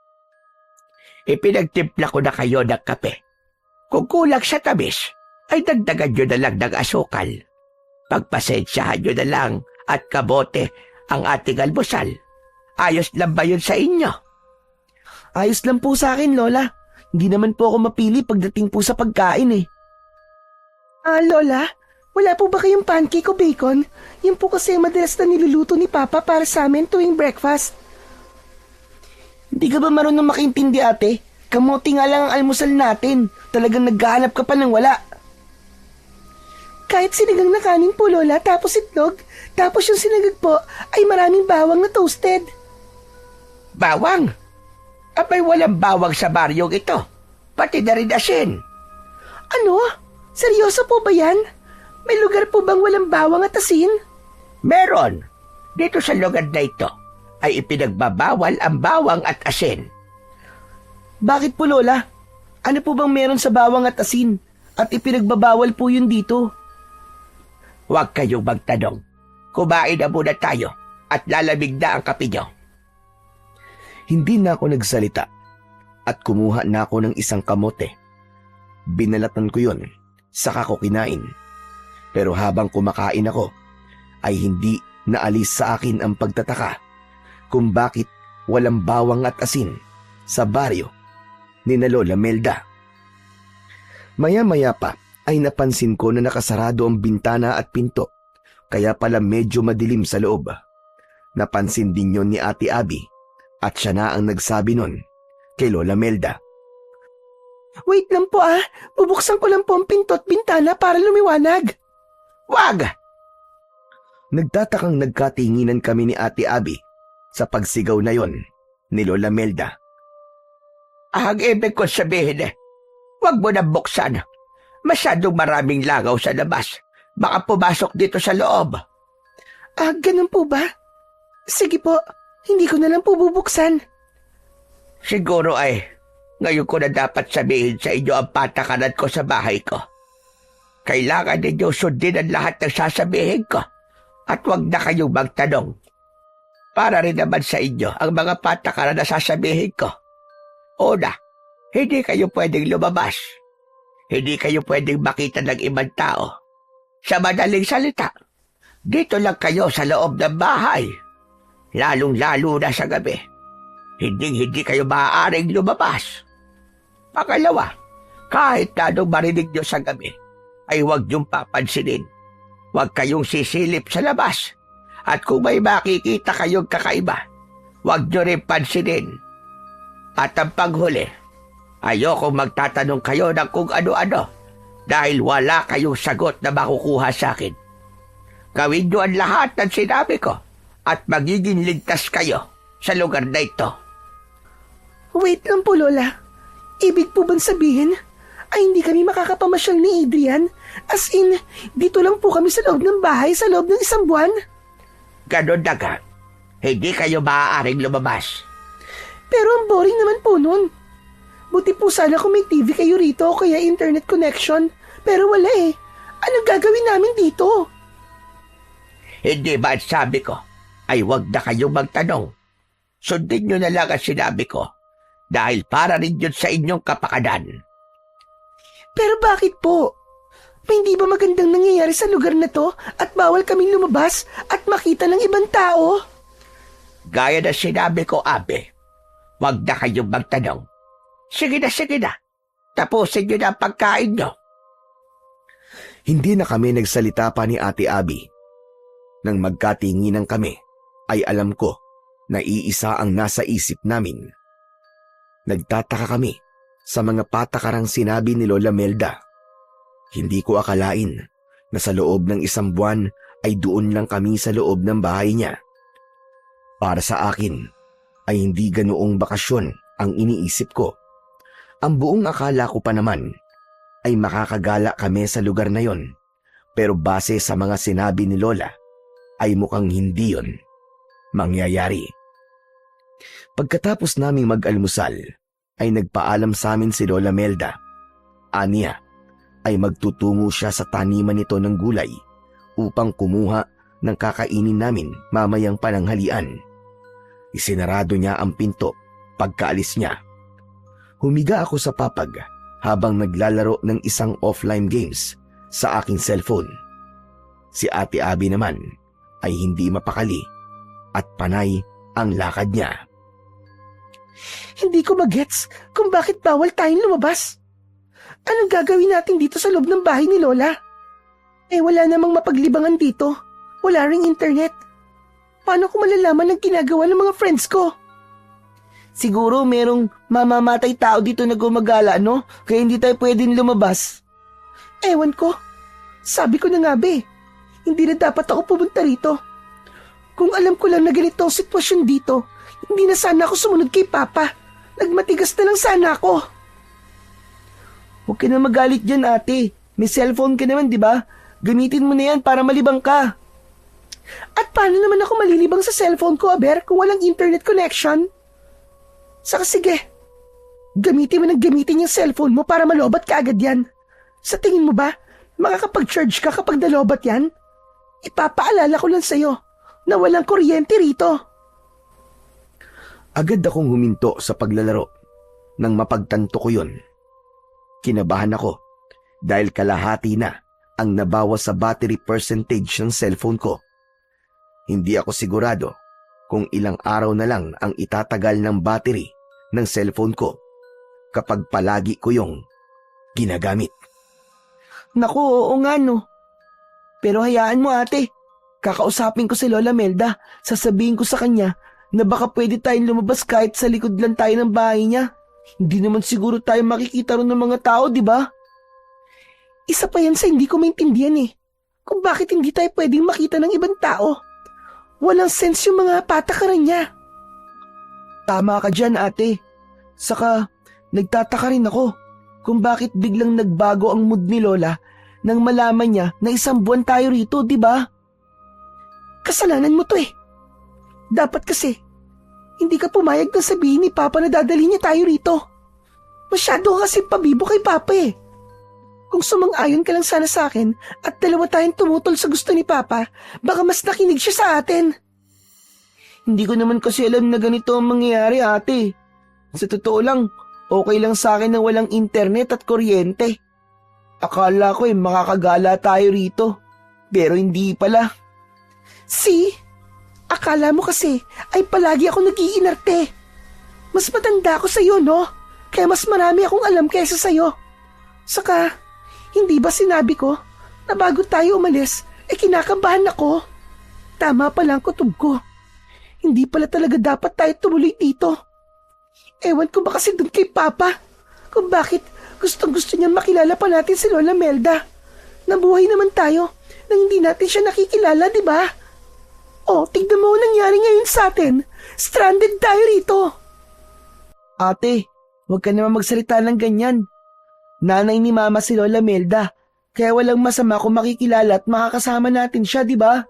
Ipinagtimpla ko na kayo ng kape. Kung kulang sa tamis, ay dagdagan nyo na lang ng asukal. Pagpasensyahan nyo na lang at kabote ang ating almusal. Ayos lang ba yun sa inyo? Ayos lang po sa akin, Lola. Hindi naman po ako mapili pagdating po sa pagkain eh. Lola, wala po ba kayong pancake o bacon? Yan po kasi madalas na niluluto ni Papa para sa amin tuwing breakfast. Hindi ka ba marunong makaintindi, ate? Kamote nga lang ang almusal natin. Talagang naghahanap ka pa ng wala. Kahit sinigang na kanin po, Lola, tapos itlog, tapos yung sinagag po ay maraming bawang na toasted. Bawang? Abay walang bawang sa baryong ito. Pati na rin asin. Ano? Seryoso po ba yan? May lugar po bang walang bawang at asin? Meron. Dito sa lugar na ito ay ipinagbabawal ang bawang at asin. Bakit po, Lola? Ano po bang meron sa bawang at asin? At ipinagbabawal po yun dito. Huwag kayong magtanong. Kumain na muna tayo at lalamig na ang kape nyo. Hindi na ako nagsalita at kumuha na ako ng isang kamote. Binalatan ko yon, saka ko kinain. Pero habang kumakain ako, ay hindi naalis sa akin ang pagtataka kung bakit walang bawang at asin sa baryo ni na Lola Melda. Maya-maya pa ay napansin ko na nakasarado ang bintana at pinto, kaya pala medyo madilim sa loob. Napansin din yon ni Ate Abby at siya na ang nagsabi nun kay Lola Melda. Wait lang po bubuksan ko lang po ang pinto at bintana para lumiwanag. Wag! Nagtatakang nagkatinginan kami ni Ate Abby sa pagsigaw na yon ni Lola Melda. Ang ibig ko sabihin wag mo na buksan. Masyadong maraming langaw sa labas. Baka pumasok dito sa loob. Ganun po ba? Sige po, hindi ko na lang po bubuksan. Siguro ngayon ko na dapat sabihin sa inyo ang patakaran ko sa bahay ko. Kailangan ninyo sundin ang lahat ng sasabihin ko at huwag na kayong magtanong. Para rin naman sa inyo ang mga patakaran na sasabihin ko. Una, hindi kayo pwedeng lumabas. Hindi kayo pwedeng makita ng ibang tao. Sa madaling salita, dito lang kayo sa loob ng bahay. Lalong-lalo na sa gabi. Hindi kayo maaaring lumabas. Pangalawa, kahit na anong marinig nyo sa gabi, ay huwag niyong papansinin. Huwag kayong sisilip sa labas. At kung may makikita kayong kakaiba, huwag nyo rin pansinin. At ang panghuli, ayokong magtatanong kayo ng kung ano-ano dahil wala kayong sagot na makukuha sa akin. Gawin nyo ang lahat ng sinabi ko at magiging ligtas kayo sa lugar na ito. Wait lang po, Lola. Ibig po bang sabihin ay hindi kami makakapamasyal ni Adrian? As in, dito lang po kami sa loob ng bahay sa loob ng isang buwan? Ganon na nga. Hindi kayo maaaring lumabas. Pero ang boring naman po nun. Buti po sana kung may TV kayo rito o kaya internet connection. Pero wala Anong gagawin namin dito? Hindi ba sabi ko ay huwag na kayong magtanong. Sundin nyo na lang ang sinabi ko dahil para rin yun sa inyong kapakanan. Pero bakit po? May hindi ba magandang nangyayari sa lugar na to at bawal kaming lumabas at makita ng ibang tao? Gaya na sinabi ko, Abe, huwag na kayong magtanong. Sige na. Tapusin nyo na ang pagkain nyo. Hindi na kami nagsalita pa ni Ate Abby. Nang magkatinginan kami, ay alam ko na iisa ang nasa isip namin. Nagtataka kami sa mga patakarang sinabi ni Lola Melda. Hindi ko akalain na sa loob ng isang buwan ay doon lang kami sa loob ng bahay niya. Para sa akin ay hindi ganoong bakasyon ang iniisip ko. Ang buong akala ko pa naman ay makakagala kami sa lugar na yon. Pero base sa mga sinabi ni Lola ay mukhang hindi yon mangyayari. Pagkatapos naming mag-almusal ay nagpaalam sa amin si Lola Melda. Aniya ay magtutungo siya sa taniman nito ng gulay upang kumuha ng kakainin namin mamayang pananghalian. Isinarado niya ang pinto pagkaalis niya. Humiga ako sa papag habang naglalaro ng isang offline games sa aking cellphone. Si Ate Abby naman ay hindi mapakali at panay ang lakad niya. Hindi ko magets kung bakit bawal tayong lumabas. Anong gagawin natin dito sa loob ng bahay ni Lola? Wala namang mapaglibangan dito. Wala ring internet. Paano ko malalaman ang ginagawa ng mga friends ko? Siguro merong mamamatay tao dito na gumagala, no? Kaya hindi tayo pwedeng lumabas. Ewan ko. Sabi ko na nga hindi na dapat ako pumunta rito. Kung alam ko lang na ganito ang sitwasyon dito, hindi na sana ako sumunod kay Papa. Nagmatigas na lang sana ako. Huwag ka na magalit dyan, ate. May cellphone ka naman, di ba? Gamitin mo na yan para malibang ka. At paano naman ako malilibang sa cellphone ko, Aber, kung walang internet connection? Saka sige, gamitin mo yung cellphone mo para malobat ka agad yan. Sa tingin mo ba, makakapag-charge ka kapag nalobat yan? Ipapaalala ko lang sa'yo na walang kuryente rito. Agad akong huminto sa paglalaro nang mapagtanto ko yun. Kinabahan ako dahil kalahati na ang nabawas sa battery percentage ng cellphone ko. Hindi ako sigurado kung ilang araw na lang ang itatagal ng battery ng cellphone ko kapag palagi ko yung ginagamit. Naku, oo nga no. Pero hayaan mo, ate. Kakausapin ko si Lola Melda. Sasabihin ko sa kanya na baka pwede tayong lumabas kahit sa likod lang tayo ng bahay niya. Hindi naman siguro tayo makikita ron ng mga tao, di ba? Isa pa yan sa hindi ko maintindihan kung bakit hindi tayo pwedeng makita ng ibang tao. Walang sense yung mga patakaran niya. Tama ka dyan, ate. Saka, nagtataka rin ako kung bakit biglang nagbago ang mood ni Lola nang malaman niya na 1 buwan tayo rito, di ba? Kasalanan mo to Dapat kasi, hindi ka pumayag na sabihin ni Papa na dadalhin niya tayo rito. Masyado ka kasi pabibo kay Papa Kung sumang-ayon ka lang sana sa akin at dalawa tayong tumutol sa gusto ni Papa, baka mas nakinig siya sa atin. Hindi ko naman kasi alam na ganito ang mangyayari, ate. Sa totoo lang, okay lang sa akin na walang internet at kuryente. Akala ko makakagala tayo rito. Pero hindi pala. See? Akala mo kasi ay palagi ako nag-iinarte. Mas matanda ako sa'yo, no? Kaya mas marami akong alam kaysa sa'yo. Saka, hindi ba sinabi ko na bago tayo umalis, kinakabahan ako? Tama pala ang kutob ko. Hindi pala talaga dapat tayo tumuloy dito. Ewan ko ba kasi dun kay Papa kung bakit gustong-gusto niya makilala pa natin si Lola Melda. Nabuhay naman tayo nang hindi natin siya nakikilala, di ba? Oh, tignan mo ang nangyari ngayon sa atin. Stranded tayo rito. Ate, huwag ka naman magsalita ng ganyan. Nanay ni Mama si Lola Melda, kaya walang masama kung makikilala at makakasama natin siya, di ba?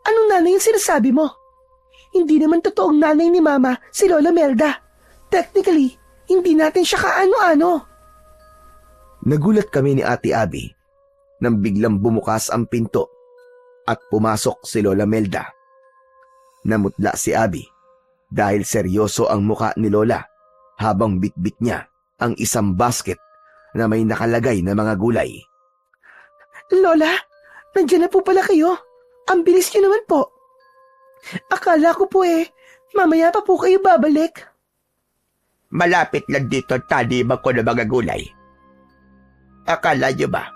Anong nanay yung sinasabi mo? Hindi naman totoong nanay ni Mama si Lola Melda. Technically, hindi natin siya kaano-ano. Nagulat kami ni Ate Abby nang biglang bumukas ang pinto at pumasok si Lola Melda. Namutla si Abby dahil seryoso ang muka ni Lola habang bitbit niya ang isang basket na may nakalagay na mga gulay. Lola, nandiyan na po pala kayo. Ang bilis niyo naman po. Akala ko po mamaya pa po kayo babalik. Malapit lang dito taniman ko ng mga gulay. Akala niyo ba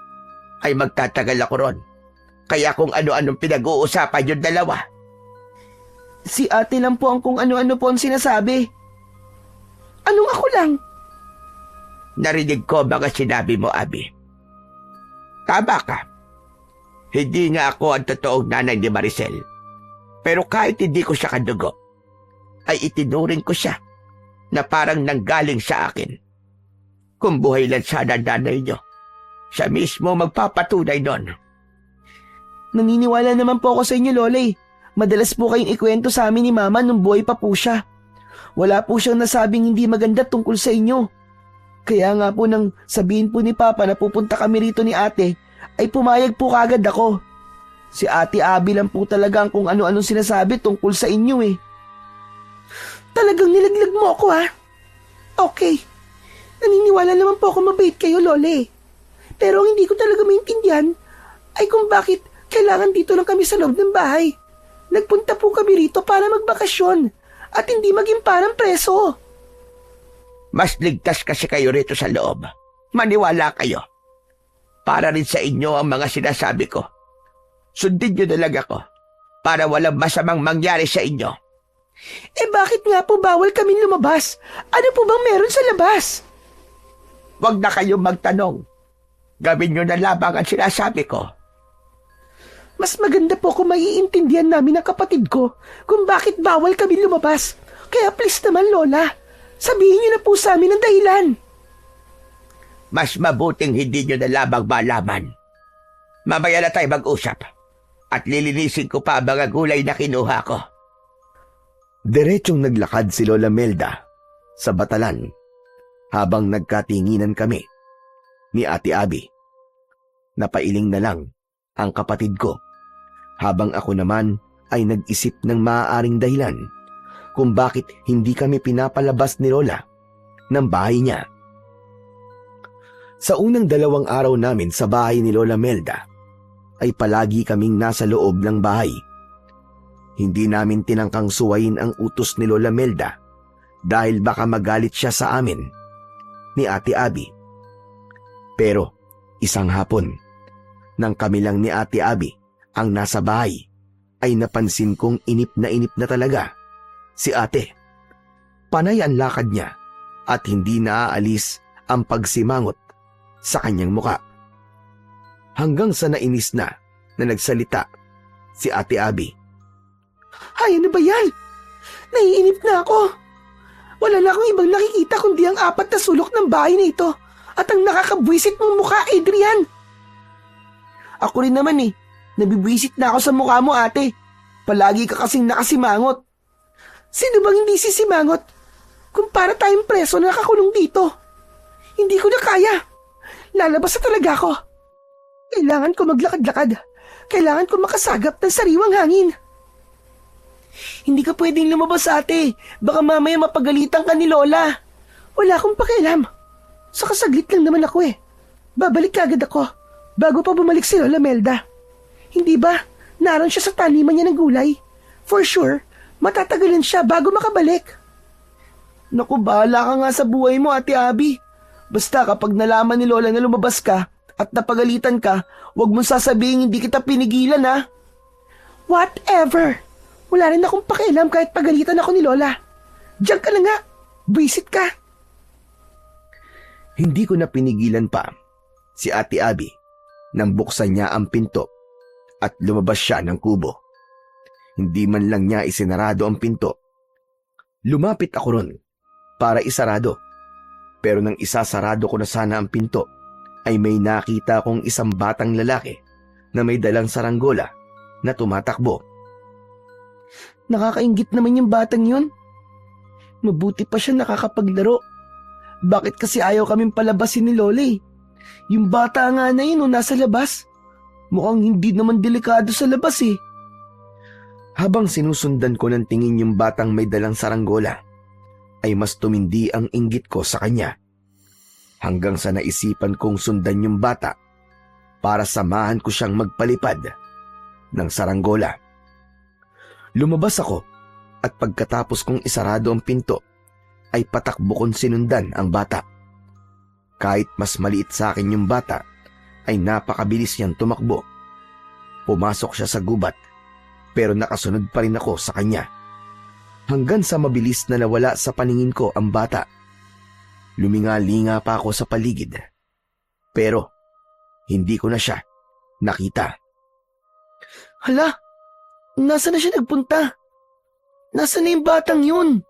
ay magtatagal ako ron? Kaya kung ano-anong pinag-uusapan yung dalawa. Si ate lang po ang kung ano-ano po ang sinasabi. Anong ako lang? Narinig ko mga sinabi mo, Abby. Tama ka. Hindi nga ako ang totoong nanay ni Maricel. Pero kahit hindi ko siya kadugo, ay itinuring ko siya na parang nanggaling sa akin. Kung buhay lang sana nanay niyo, siya mismo magpapatunay nun. Naniniwala naman po ako sa inyo, Lola. Madalas po kayong ikwento sa amin ni Mama nung buhay pa po siya. Wala po siyang nasabing hindi maganda tungkol sa inyo. Kaya nga po nang sabihin po ni Papa na pupunta kami rito ni ate, ay pumayag po kagad ako. Si Ate Abby lang po talaga ang kung ano-anong sinasabi tungkol sa inyo Talagang nilaglag mo ako Okay. Naniniwala naman po ako mabait kayo, Lola Pero ang hindi ko talaga maintindihan ay kung bakit kailangan dito lang kami sa loob ng bahay. Nagpunta po kami rito para magbakasyon at hindi maging parang preso. Mas ligtas kasi kayo rito sa loob. Maniwala kayo. Para rin sa inyo ang mga sinasabi ko. Sundin niyo na lang ako para walang masamang mangyari sa inyo. Eh bakit nga po bawal kaming lumabas? Ano po bang meron sa labas? Huwag na kayong magtanong. Gawin niyo na lamang ang sinasabi ko. Mas maganda po kung maiintindihan namin ng kapatid ko kung bakit bawal kami lumabas. Kaya please naman, Lola, sabihin niyo na po sa amin ang dahilan. Mas mabuting hindi nyo na lamang malaman. Mamaya na tayo mag-usap. At lilinisin ko pa ang mga gulay na kinuha ko. Diretsyong naglakad si Lola Melda sa batalan habang nagkatinginan kami ni Ate Abby. Napailing na lang ang kapatid ko habang ako naman ay nag-isip ng maaaring dahilan kung bakit hindi kami pinapalabas ni Lola ng bahay niya. Sa unang 2 araw namin sa bahay ni Lola Melda, ay palagi kaming nasa loob ng bahay. Hindi namin tinangkang suwayin ang utos ni Lola Melda dahil baka magalit siya sa amin ni Ate Abby. Pero isang hapon, nang kami lang ni Ate Abby ang nasa bahay, ay napansin kong inip na talaga si ate. Panay ang lakad niya at hindi naaalis ang pagsimangot sa kanyang muka. Hanggang sa nainis na nagsalita si Ate Abby. Ay, ano ba yan? Naiinip na ako. Wala na akong ibang nakikita kundi ang 4 na sulok ng bahay na ito at ang nakakabwisit mong mukha, Adrian. Ako rin naman eh. Nabibwisit na ako sa mukha mo, ate. Palagi ka kasing nakasimangot. Sino bang hindi sisimangot? Kung para tayong preso na nakakulong dito. Hindi ko na kaya. Lalabas na talaga ako. Kailangan ko maglakad-lakad. Kailangan ko makasagap ng sariwang hangin. Hindi ka pwedeng lumabas, ate. Baka mamaya mapagalitan ka ni Lola. Wala akong pakialam. Saka saglit lang naman ako eh. Babalik agad ako bago pa bumalik si Lola Melda. Hindi ba naroon siya sa taniman niya ng gulay? For sure, matatagalan siya bago makabalik. Naku, bahala ka nga sa buhay mo, Ate Abby. Basta kapag nalaman ni Lola na lumabas ka at napagalitan ka, huwag mong sasabihin hindi kita pinigilan, ha? Whatever. Wala rin akong pakialam kahit pagalitan ako ni Lola. Diyan ka na nga. Buisit ka. Hindi ko na pinigilan pa si Ate Abby nang buksan niya ang pinto at lumabas siya ng kubo. Hindi man lang niya isinarado ang pinto. Lumapit ako ron para isarado. Pero nang isasarado ko na sana ang pinto, ay may nakita kong isang batang lalaki na may dalang saranggola na tumatakbo. Nakakaingit naman yung batang yun. Mabuti pa siya nakakapaglaro. Bakit kasi ayaw kaming palabasin ni Lola eh? Yung bata nga na yun nasa labas. Mukhang hindi naman delikado sa labas eh. Habang sinusundan ko ng tingin yung batang may dalang saranggola, ay mas tumindi ang inggit ko sa kanya. Hanggang sa naisipan kong sundan yung bata para samahan ko siyang magpalipad ng saranggola. Lumabas ako at pagkatapos kong isarado ang pinto, ay patakbo kong sinundan ang bata. Kahit mas maliit sa akin yung bata, ay napakabilis niyang tumakbo. Pumasok siya sa gubat, pero nakasunod pa rin ako sa kanya. Hanggang sa mabilis na nawala sa paningin ko ang bata. Luminga-linga pa ako sa paligid. Pero, hindi ko na siya nakita. Hala, nasaan na siya nagpunta? Nasaan na yung batang yun?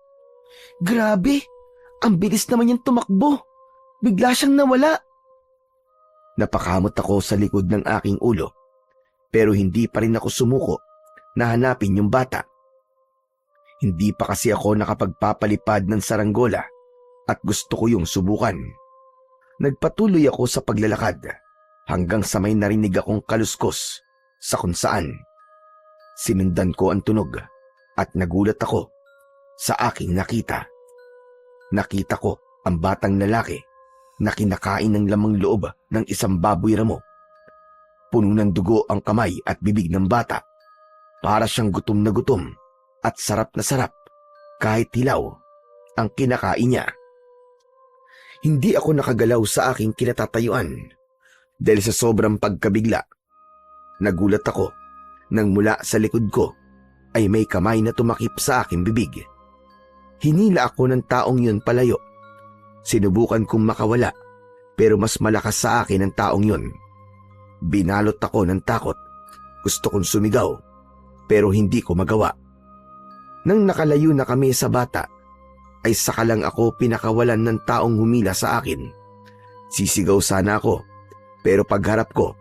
Grabe, ang bilis naman niyang tumakbo. Bigla siyang nawala. Napakamot ako sa likod ng aking ulo, pero hindi pa rin ako sumuko na hanapin yung bata. Hindi pa kasi ako nakapagpapalipad ng saranggola at gusto ko yung subukan. Nagpatuloy ako sa paglalakad hanggang sa may narinig akong kaluskos sa kung saan. Sinundan ko ang tunog at nagulat ako sa aking nakita. Nakita ko ang batang lalaki na kinakain ng lamang loob ng isang baboy ramo. Puno ng dugo ang kamay at bibig ng bata. Para siyang gutom na gutom at sarap na sarap kahit hilaw ang kinakain niya. Hindi ako nakagalaw sa aking kinatatayuan. Dahil sa sobrang pagkabigla, nagulat ako nang mula sa likod ko ay may kamay na tumakip sa aking bibig. Hinila ako ng taong yun palayo. Sinubukan kong makawala pero mas malakas sa akin ang taong yun. Binalot ako ng takot. Gusto kong sumigaw pero hindi ko magawa. Nang nakalayo na kami sa bata, ay saka lang ako pinakawalan ng taong humila sa akin. Sisigaw sana ako pero pagharap ko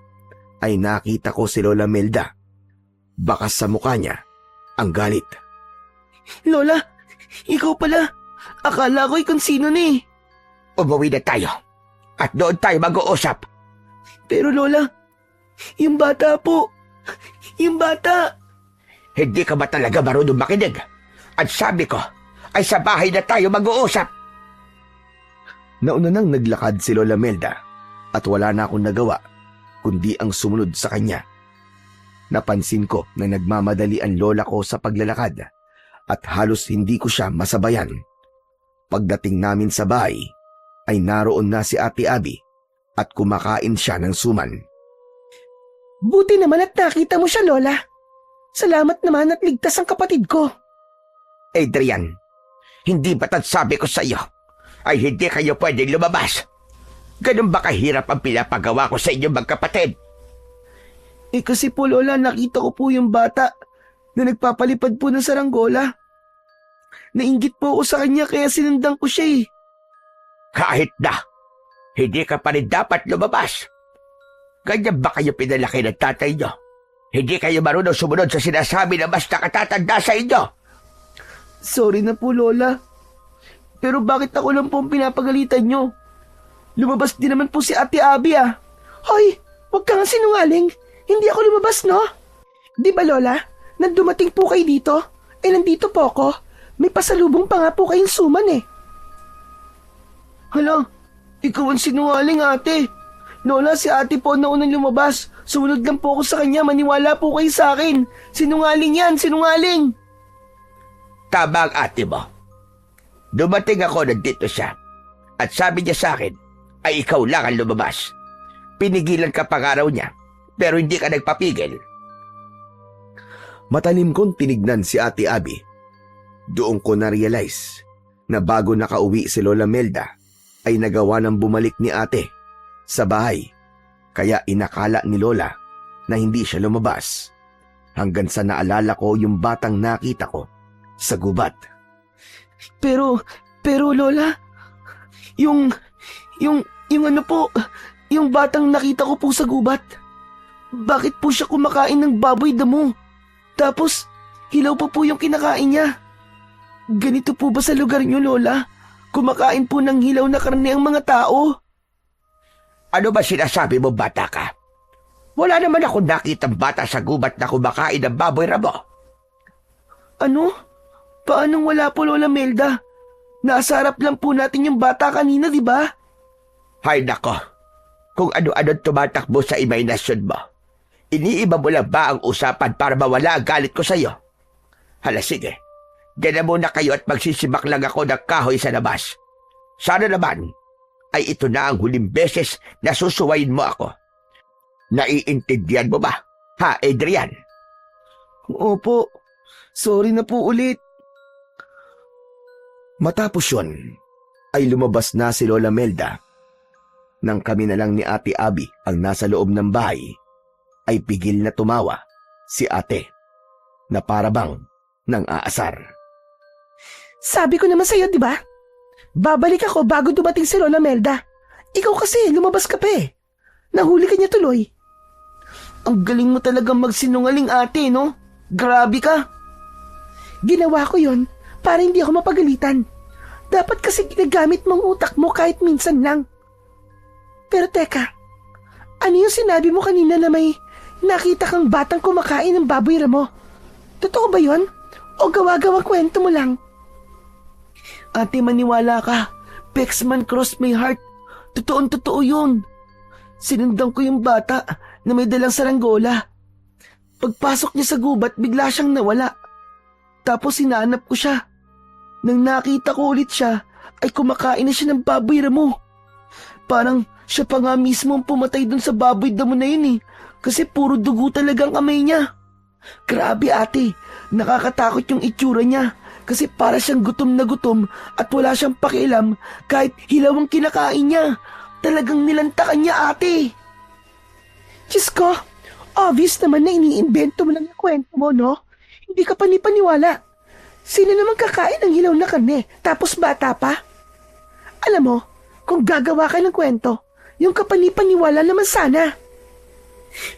ay nakita ko si Lola Melda. Bakas sa mukha niya ang galit. Lola, ikaw pala. Akala ko kung sino na eh. Umuwi na tayo at doon tayo mag-uusap. Pero Lola, yung bata po. Yung bata. Hindi ka ba talaga marunong makinig? At sabi ko ay sa bahay na tayo mag-uusap. Nauna nang naglakad si Lola Melda at wala na akong nagawa kundi ang sumunod sa kanya. Napansin ko na nagmamadali ang lola ko sa paglalakad at halos hindi ko siya masabayan. Pagdating namin sa bahay ay naroon na si Ate Abby at kumakain siya ng suman. Buti naman at nakita mo siya, Lola. Salamat naman at ligtas ang kapatid ko. Adrian, hindi ba't sabi ko sa iyo ay hindi kayo pwedeng lumabas? Ganun ba kahirap ang pinapagawa ko sa inyong magkapatid? Kasi po Lola, nakita ko po yung bata na nagpapalipad po ng saranggola. Nainggit po ako sa kanya kaya sinundan ko siya eh. Kahit na, hindi ka pa rin dapat lumabas. Ganyan ba kayo pinalaki ng tatay nyo? Hindi kayo marunong sumunod sa sinasabi na mas nakatatanda sa inyo? Sorry na po Lola. Pero bakit ako lang po ang pinapagalitan nyo? Lumabas din naman po si Ate Abby ah. Hoy, huwag kang sinungaling. Hindi ako lumabas, no? Di ba, Lola? Nang dumating po kayo dito, nandito po ako. May pasalubong pa nga po kayong suman eh. Hala, ikaw ang sinungaling ate. Lola, si ate po na unang lumabas. Sumunod lang po ako sa kanya, maniwala po kayo sa akin. Sinungaling yan, sinungaling. Tama ang ate mo. Dumating ako nandito siya. At sabi niya sa akin, ay ikaw lang ang lumabas. Pinigilan ka pa nga raw niya, pero hindi ka nagpapigil. Matalim kong tinignan si Ate Abby. Doon ko na-realize na bago nakauwi si Lola Melda ay nagawa ng bumalik ni ate sa bahay. Kaya inakala ni Lola na hindi siya lumabas hanggang sa naalala ko yung batang nakita ko sa gubat. Pero Lola, yung ano po, yung batang nakita ko po sa gubat. Bakit po siya kumakain ng baboy damo? Tapos, hilaw pa po yung kinakain niya. Ganito po ba sa lugar niyo, Lola? Kumakain po ng hilaw na karne ang mga tao. Ano ba sinasabi mo, bata ka? Wala naman ako nakitang bata sa gubat na kumakain ng baboy ramo. Ano? Paanong wala po, Lola Melda? Nasa harap lang po natin yung bata kanina, di ba? Hay nako, kung ano-ano tumatakbo sa imahinasyon mo. Iniiba mo lang ba ang usapan para mawala ang galit ko sa'yo? Hala sige, diyan na muna kayo at magsisibak lang ako ng kahoy sa labas. Sana naman ay ito na ang huling beses na susuwayin mo ako. Naiintindihan mo ba, ha Adrian? Opo, sorry na po ulit. Matapos yun, ay lumabas na si Lola Melda. Nang kami na lang ni Ate Abby ang nasa loob ng bahay, ay pigil na tumawa si ate na parabang nang aasar. Sabi ko naman sa'yo, di ba? Babalik ako bago dumating si Lola Melda. Ikaw kasi, lumabas ka pa eh. Nahuli ka niya tuloy. Ang galing mo talagang magsinungaling ate, no? Grabe ka. Ginawa ko yon para hindi ako mapagalitan. Dapat kasi ginagamit mong utak mo kahit minsan lang. Pero teka, ano yung sinabi mo kanina na may nakita kang batang kumakain ng baboy ramo? Totoo ba yon? O gawa-gawang kwento mo lang? Ate, maniwala ka. Pexman crossed my heart. Totoong-totoo yun. Sinundan ko yung bata na may dalang saranggola. Pagpasok niya sa gubat, bigla siyang nawala. Tapos hinanap ko siya. Nang nakita ko ulit siya, ay kumakain na siya ng baboy ramo. Parang Siya pa nga mismo ang pumatay dun sa baboy damo na yun eh. Kasi puro dugo talagang kamay niya. Grabe ate, nakakatakot yung itsura niya. Kasi para siyang gutom na gutom at wala siyang pakialam kahit hilaw ang kinakain niya. Talagang nilantakan niya ate. Diyos ko, obvious naman na iniimbento mo lang yung kwento mo, no? Hindi ka panipaniwala. Sino naman kakain ng hilaw na karne, tapos bata pa? Alam mo, kung gagawa ka ng kwento, yung kapanipaniwala naman sana.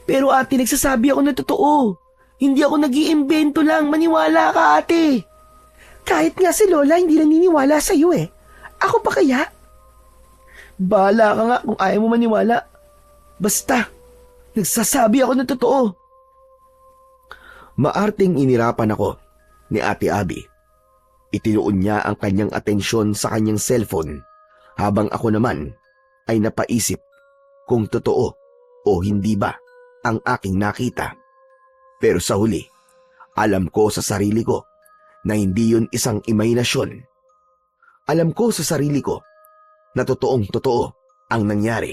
Pero ate, nagsasabi ako na totoo. Hindi ako nag-iimbento lang, maniwala ka ate. Kahit nga si Lola hindi naniniwala sa'yo eh. Ako pa kaya? Bahala ka nga kung ayaw mo maniwala. Basta, nagsasabi ako na totoo. Maarting inirapan ako ni Ate Abby. Itinuon niya ang kanyang atensyon sa kanyang cellphone habang ako naman ay napaisip kung totoo o hindi ba ang aking nakita. Pero sa huli, alam ko sa sarili ko na hindi yun isang imahinasyon. Alam ko sa sarili ko na totoong totoo ang nangyari.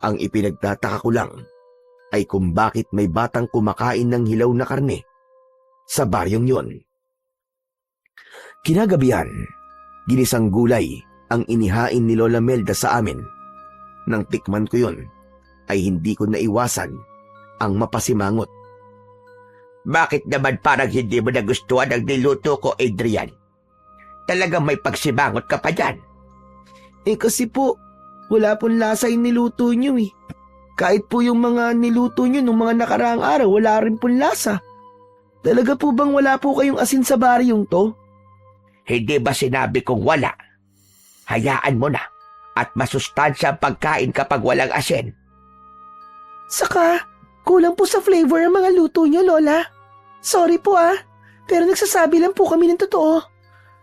Ang ipinagtataka ko lang ay kung bakit may batang kumakain ng hilaw na karne sa baryong yon. Kinagabihan, ginisang gulay ang inihain ni Lola Melda sa amin. Nang tikman ko yon, ay hindi ko naiwasan ang mapasimangot. Bakit naman parang hindi mo nagustuhan ang niluto ko, Adrian? Talagang may pagsimangot ka pa dyan. Kasi po, wala pong lasa yung niluto nyo eh. Kahit po yung mga niluto nyo nung mga nakaraang araw, wala rin pong lasa. Talaga po bang wala po kayong asin sa baryong to? Hindi ba sinabi kong wala? Hayaan mo na at masustansya ang pagkain kapag walang asin. Saka, kulang po sa flavor ang mga luto niyo, Lola. Sorry po pero nagsasabi lang po kami ng totoo.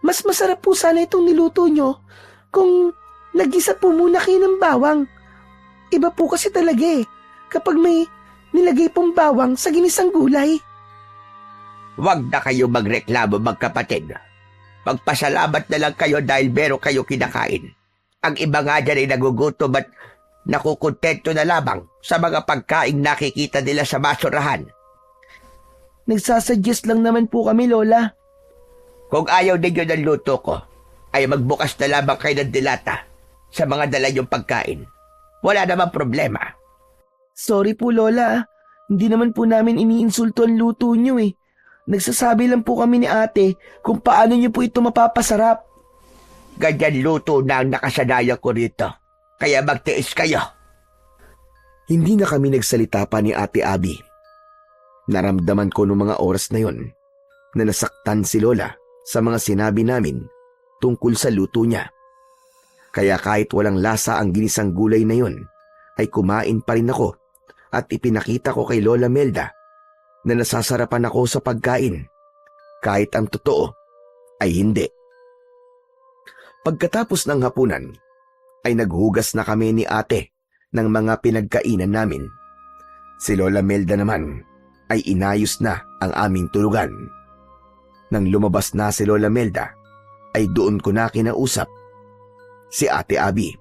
Mas masarap po sana itong niluto niyo kung nagisa po muna kayo ng bawang. Iba po kasi talaga kapag may nilagay pong bawang sa ginisang gulay. Huwag na kayo magreklamo, magkapatid. Magpasalamat na lang kayo dahil meron kayo kinakain. Ang iba nga dyan ay nagugutom at nakukontento na lamang sa mga pagkaing nakikita nila sa basurahan. Nagsasuggest lang naman po kami, Lola. Kung ayaw ninyo ng luto ko, ay magbukas na lamang kayo ng dilata sa mga dala niyong pagkain. Wala namang problema. Sorry po, Lola. Hindi naman po namin iniinsulto ang luto niyo eh. Nagsasabi lang po kami ni ate kung paano niyo po ito mapapasarap. Ganyan luto na ang nakasanayan ko rito. Kaya magtiis kayo. Hindi na kami nagsalita pa ni Ate Abby. Naramdaman ko noong mga oras na yon na nasaktan si Lola sa mga sinabi namin tungkol sa luto niya. Kaya kahit walang lasa ang ginisang gulay na yon, ay kumain pa rin ako at ipinakita ko kay Lola Melda na nasasarapan ako sa pagkain, kahit ang totoo ay hindi. Pagkatapos ng hapunan, ay naghugas na kami ni ate ng mga pinagkainan namin. Si Lola Melda naman ay inayos na ang aming tulugan. Nang lumabas na si Lola Melda, ay doon ko na kinausap si Ate Abby.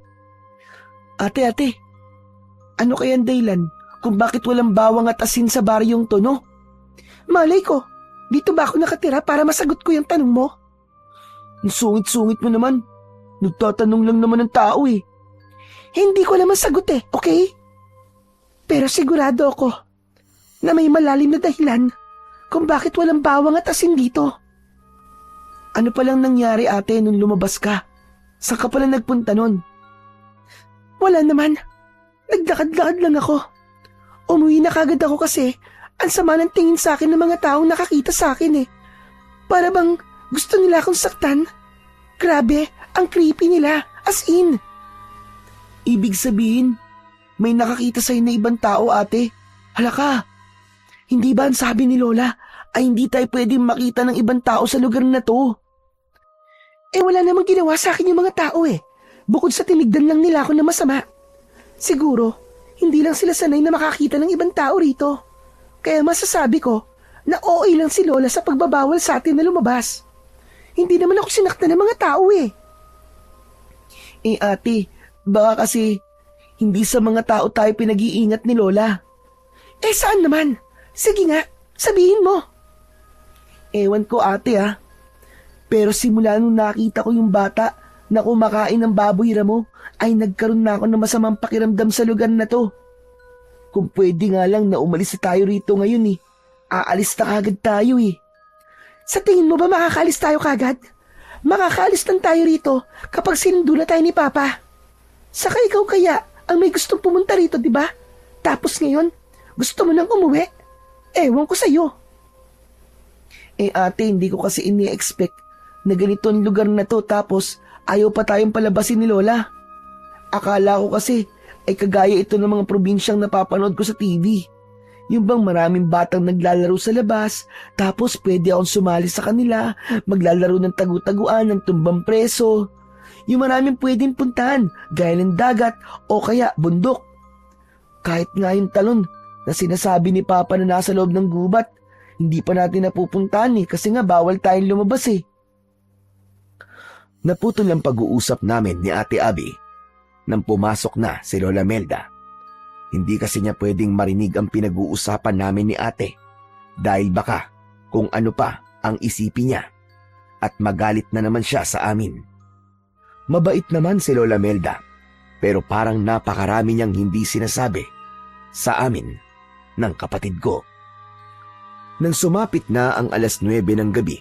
Ate, ano kayang dahilan kung bakit walang bawang at asin sa baryong to, no? Malay ko, dito ba ako nakatira para masagot ko yung tanong mo? Ang sungit-sungit mo naman. Nagtatanong lang naman ng tao eh. Hindi ko naman sagot okay? Pero sigurado ako na may malalim na dahilan kung bakit walang bawang at asin dito. Ano palang nangyari ate nung lumabas ka? Saan ka pala nagpunta nun? Wala naman. Nagdakad-lakad lang ako. Umuwi na kagad ako kasi ang sama ng tingin sa akin ng mga taong nakakita sa akin Para bang gusto nila akong saktan. Grabe, ang creepy nila. As in. Ibig sabihin, may nakakita sa'yo na ibang tao ate. Halaka, hindi ba ang sabi ni Lola ay hindi tayo pwedeng makita ng ibang tao sa lugar na to? Wala namang ginawa sa akin yung mga tao Bukod sa tinigdan lang nila ako na masama. Siguro, hindi lang sila sanay na makakita ng ibang tao rito. Kaya masasabi ko na OA lang si Lola sa pagbabawal sa atin na lumabas. Hindi naman ako sinaktan ng mga tao Ate, baka kasi Hindi sa mga tao tayo pinag-iingat ni Lola. Eh saan naman? Sige nga, sabihin mo. Ewan ko ate Pero simula nung nakita ko yung bata na kumakain ng baboy ramo, ay nagkaroon na ako ng masamang pakiramdam sa lugar na to. Kung pwede nga lang na umalis na tayo rito ngayon Aalis na kagad tayo Sa tingin mo ba makakaalis tayo kagad? Makakaalis lang tayo rito kapag sinundula tayo ni Papa. Saka ikaw kaya ang may gustong pumunta rito, di ba? Tapos ngayon, gusto mo nang umuwi? Ewan ko sa'yo. Ate, hindi ko kasi ini-expect na ganito ang lugar na to tapos ayaw pa tayong palabasin ni Lola. Akala ko kasi ay kagaya ito ng mga probinsyang napapanood ko sa TV. Yung bang maraming batang naglalaro sa labas, tapos pwede akong sumali sa kanila, maglalaro ng tagu-taguan, ng tumbang preso. Yung maraming pwedeng puntahan, gaya ng dagat o kaya bundok. Kahit nga yung talon na sinasabi ni Papa na nasa loob ng gubat, hindi pa natin napupuntahan kasi nga bawal tayong lumabas Naputol ang pag-uusap namin ni Ate Abby nang pumasok na si Lola Melda. Hindi kasi niya pwedeng marinig ang pinag-uusapan namin ni ate dahil baka kung ano pa ang isipin niya at magalit na naman siya sa amin. Mabait naman si Lola Melda pero parang napakarami niyang hindi sinasabi sa amin ng kapatid ko. Nang sumapit na ang 9:00 ng gabi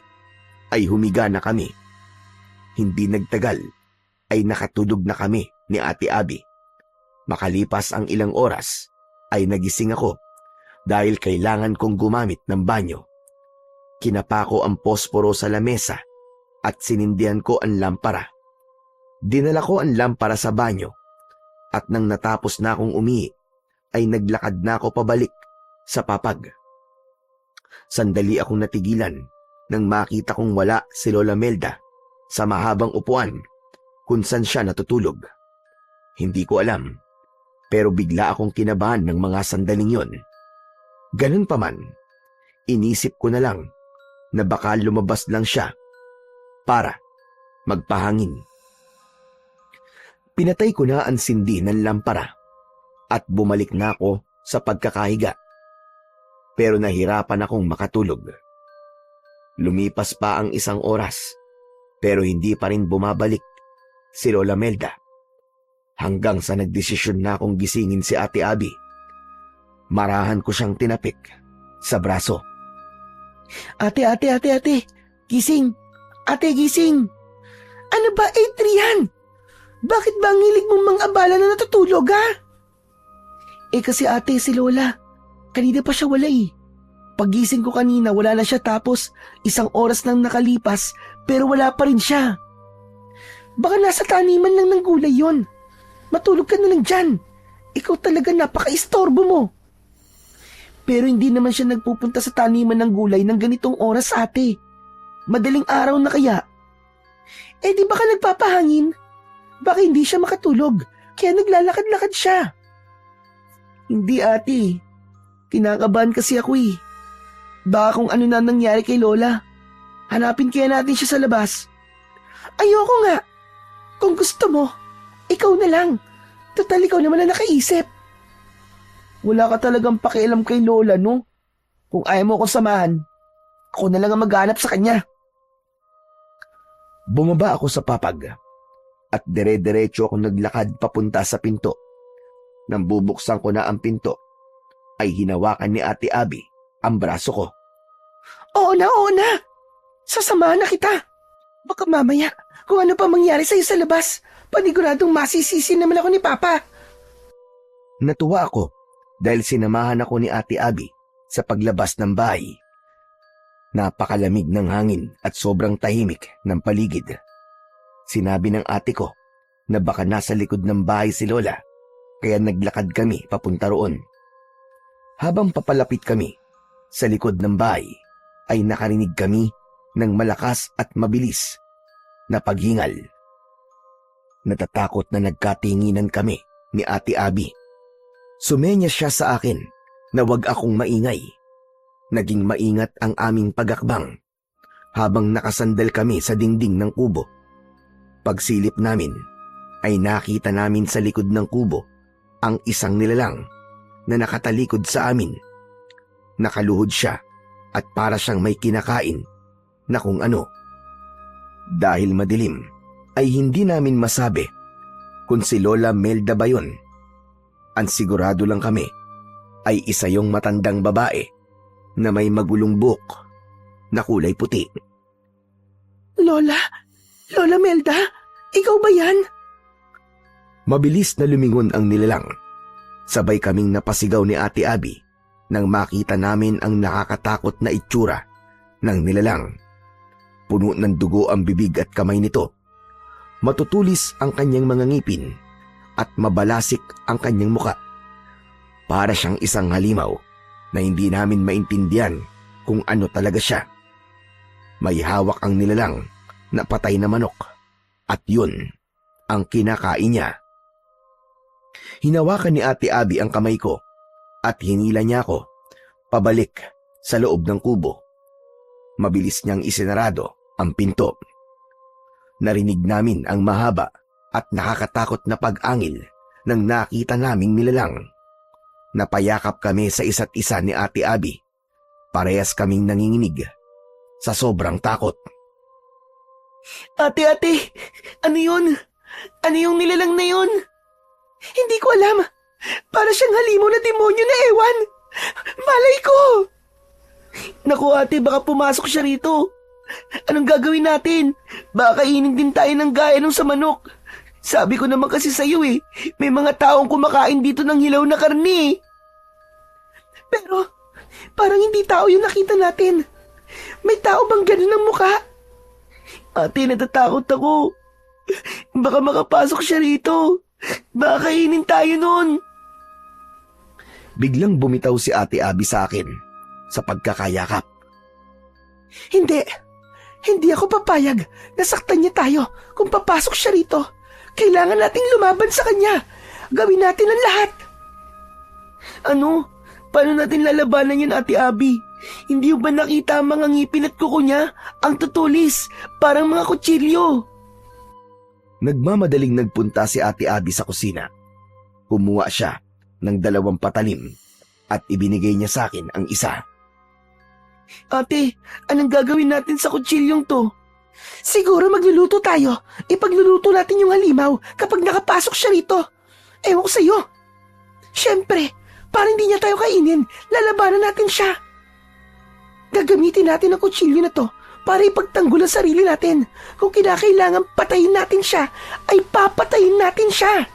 ay humiga na kami. Hindi nagtagal ay nakatulog na kami ni Ate Abby. Makalipas ang ilang oras ay nagising ako dahil kailangan kong gumamit ng banyo. Kinapa ko ang posporo sa lamesa at sinindihan ko ang lampara. Dinala ko ang lampara sa banyo at nang natapos na akong umihi ay naglakad na ako pabalik sa papag. Sandali akong natigilan nang makita kong wala si Lola Melda sa mahabang upuan kung saan siya natutulog. Hindi ko alam, pero bigla akong kinabahan ng mga sandaling yon. Ganun pa man, inisip ko na lang na baka lumabas lang siya para magpahangin. Pinatay ko na ang sindi ng lampara at bumalik na ako sa pagkakahiga. Pero nahirapan akong makatulog. Lumipas pa ang 1 oras pero hindi pa rin bumabalik si Lola Melda. Hanggang sa nagdesisyon na akong gisingin si Ate Abby. Marahan ko siyang tinapik sa braso. Ate, gising! Ate, gising! Ano ba, Adrian? Bakit ba ang hilig mong mga abala na natutulog, Kasi ate, si Lola, kanina pa siya wala Pagising ko kanina, wala na siya tapos 1 oras nang nakalipas pero wala pa rin siya. Baka nasa taniman lang ng gulay yon. Matulog ka na lang dyan. Ikaw talaga napaka-istorbo mo. Pero hindi naman siya nagpupunta sa taniman ng gulay ng ganitong oras, ate. Madaling araw na kaya. Di baka nagpapahangin? Baka hindi siya makatulog, kaya naglalakad-lakad siya. Hindi, ate. Kinakabahan kasi ako Baka kung ano na nangyari kay Lola. Hanapin kaya natin siya sa labas. Ayoko nga. Kung gusto mo, ikaw na lang. Total, ikaw naman na nakaisip. Wala ka talagang pakialam kay Lola, no? Kung ayaw mo akong samahan, ako na lang ang maghanap sa kanya. Bumaba ako sa papag at dire-diretso akong naglakad papunta sa pinto. Nang bubuksan ko na ang pinto, ay hinawakan ni Ate Abby ang braso ko. Oo na. Sasamahan na kita. Baka mamaya, kung ano pa mangyari sa'yo sa labas, paniguradong masisisi naman ako ni Papa. Natuwa ako dahil sinamahan ako ni Ate Abby sa paglabas ng bahay. Napakalamig ng hangin at sobrang tahimik ng paligid. Sinabi ng ate ko na baka nasa likod ng bahay si Lola, kaya naglakad kami papunta roon. Habang papalapit kami sa likod ng bahay, ay nakarinig kami ng malakas at mabilis na paghingal. Natatakot na nagkatinginan kami ni Ate Abby. Sumenya siya sa akin na wag akong maingay. Naging maingat ang aming pagakbang habang nakasandal kami sa dingding ng kubo. Pagsilip namin ay nakita namin sa likod ng kubo ang isang nilalang na nakatalikod sa amin. Nakaluhod siya at para siyang may kinakain na kung ano. Dahil madilim ay hindi namin masabi kung si Lola Melda ba yun. Ang sigurado lang kami ay isa yung matandang babae na may magulong buhok na kulay puti. Lola? Lola Melda? Ikaw ba yan? Mabilis na lumingon ang nilalang. Sabay kaming napasigaw ni Ate Abby nang makita namin ang nakakatakot na itsura ng nilalang. Puno ng dugo ang bibig at kamay nito. Matutulis ang kanyang mga ngipin at mabalasik ang kanyang muka. Para siyang isang halimaw na hindi namin maintindihan kung ano talaga siya. May hawak ang nilalang na patay na manok at yun ang kinakain niya. Hinawakan ni Ate Abby ang kamay ko at hinila niya ako pabalik sa loob ng kubo. Mabilis niyang isinarado ang pinto. Narinig namin ang mahaba at nakakatakot na pag-angil nang nakita naming nilalang. Napayakap kami sa isa't isa ni Ate Abby. Parehas kaming nanginginig sa sobrang takot. Ate, ano yun? Ano yung nilalang na yun? Hindi ko alam. Para siyang halimaw na demonyo na ewan. Malay ko! Naku ate, baka pumasok siya rito. Anong gagawin natin? Baka kainin din tayo ng gaya nung sa manok. Sabi ko naman kasi sa'yo may mga taong kumakain dito ng hilaw na karni. Pero, parang hindi tao yung nakita natin. May tao bang ganun ang mukha? Ate, natatakot ako. Baka makapasok siya rito. Baka kainin tayo nun. Biglang bumitaw si Ate Abby sa akin sa pagkakayakap. Hindi. Hindi ako papayag na saktan niya tayo kung papasok siya rito. Kailangan nating lumaban sa kanya. Gawin natin ang lahat. Ano? Paano natin lalabanan yun, Ate Abby? Hindi ba nakita ang mga ngipin at kuko niya? Ang tutulis, parang mga kutsilyo. Nagmamadaling nagpunta si Ate Abby sa kusina. Kumuha siya ng 2 patalim at ibinigay niya sa akin ang isa. Ate, anong gagawin natin sa kutsilyong to? Siguro magluluto tayo. Ipagluluto natin yung halimaw kapag nakapasok siya rito. Ewan ko sa'yo. Siyempre, para hindi niya tayo kainin, lalabanan natin siya. Gagamitin natin ang kutsilyo na to para ipagtanggol ang sarili natin. Kung kinakailangan patayin natin siya, ay papatayin natin siya.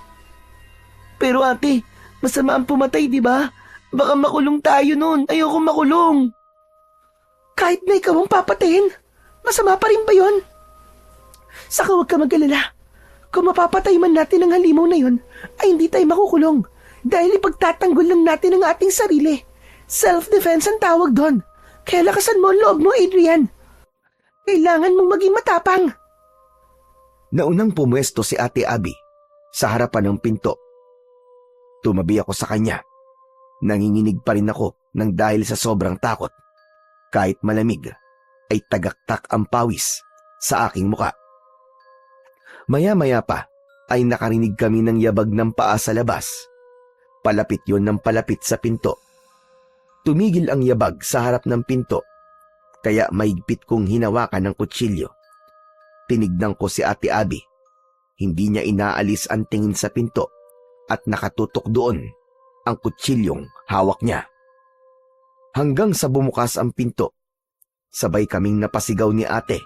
Pero ate, masama ang pumatay, di ba? Baka makulong tayo nun. Ayoko makulong. Kahit na ikaw ang papatayin, masama pa rin ba yun? Saka huwag ka mag-alala. Kung mapapatay man natin ang halimaw na yun, ay hindi tayo makukulong. Dahil ipagtatanggol lang natin ang ating sarili. Self-defense ang tawag doon. Kaya lakasan mo ang loob mo, Adrian. Kailangan mong maging matapang. Naunang pumwesto si Ate Abby sa harapan ng pinto. Tumabi ako sa kanya. Nanginginig pa rin ako nang dahil sa sobrang takot. Kahit malamig, ay tagaktak ang pawis sa aking muka. Maya-maya pa ay nakarinig kami ng yabag ng paa sa labas. Palapit yon ng palapit sa pinto. Tumigil ang yabag sa harap ng pinto, kaya maigpit kong hinawakan ng kutsilyo. Tinignan ko si Ate Abby. Hindi niya inaalis ang tingin sa pinto at nakatutok doon ang kutsilyong hawak niya. Hanggang sa bumukas ang pinto, sabay kaming napasigaw ni ate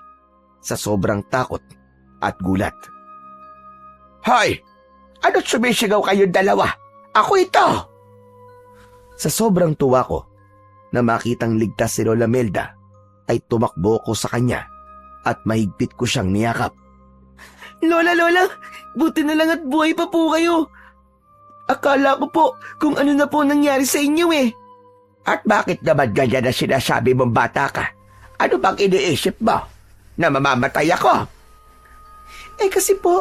sa sobrang takot at gulat. Hoy! Ano't sumisigaw kayo dalawa? Ako ito! Sa sobrang tuwa ko na makitang ligtas si Lola Melda, ay tumakbo ko sa kanya at mahigpit ko siyang niyakap. Lola, buti na lang at buhay pa po kayo. Akala ko po kung ano na po nangyari sa inyo At bakit naman ganyan na sinasabi mong bata ka? Ano bang iniisip mo? Na mamamatay ako? Kasi po,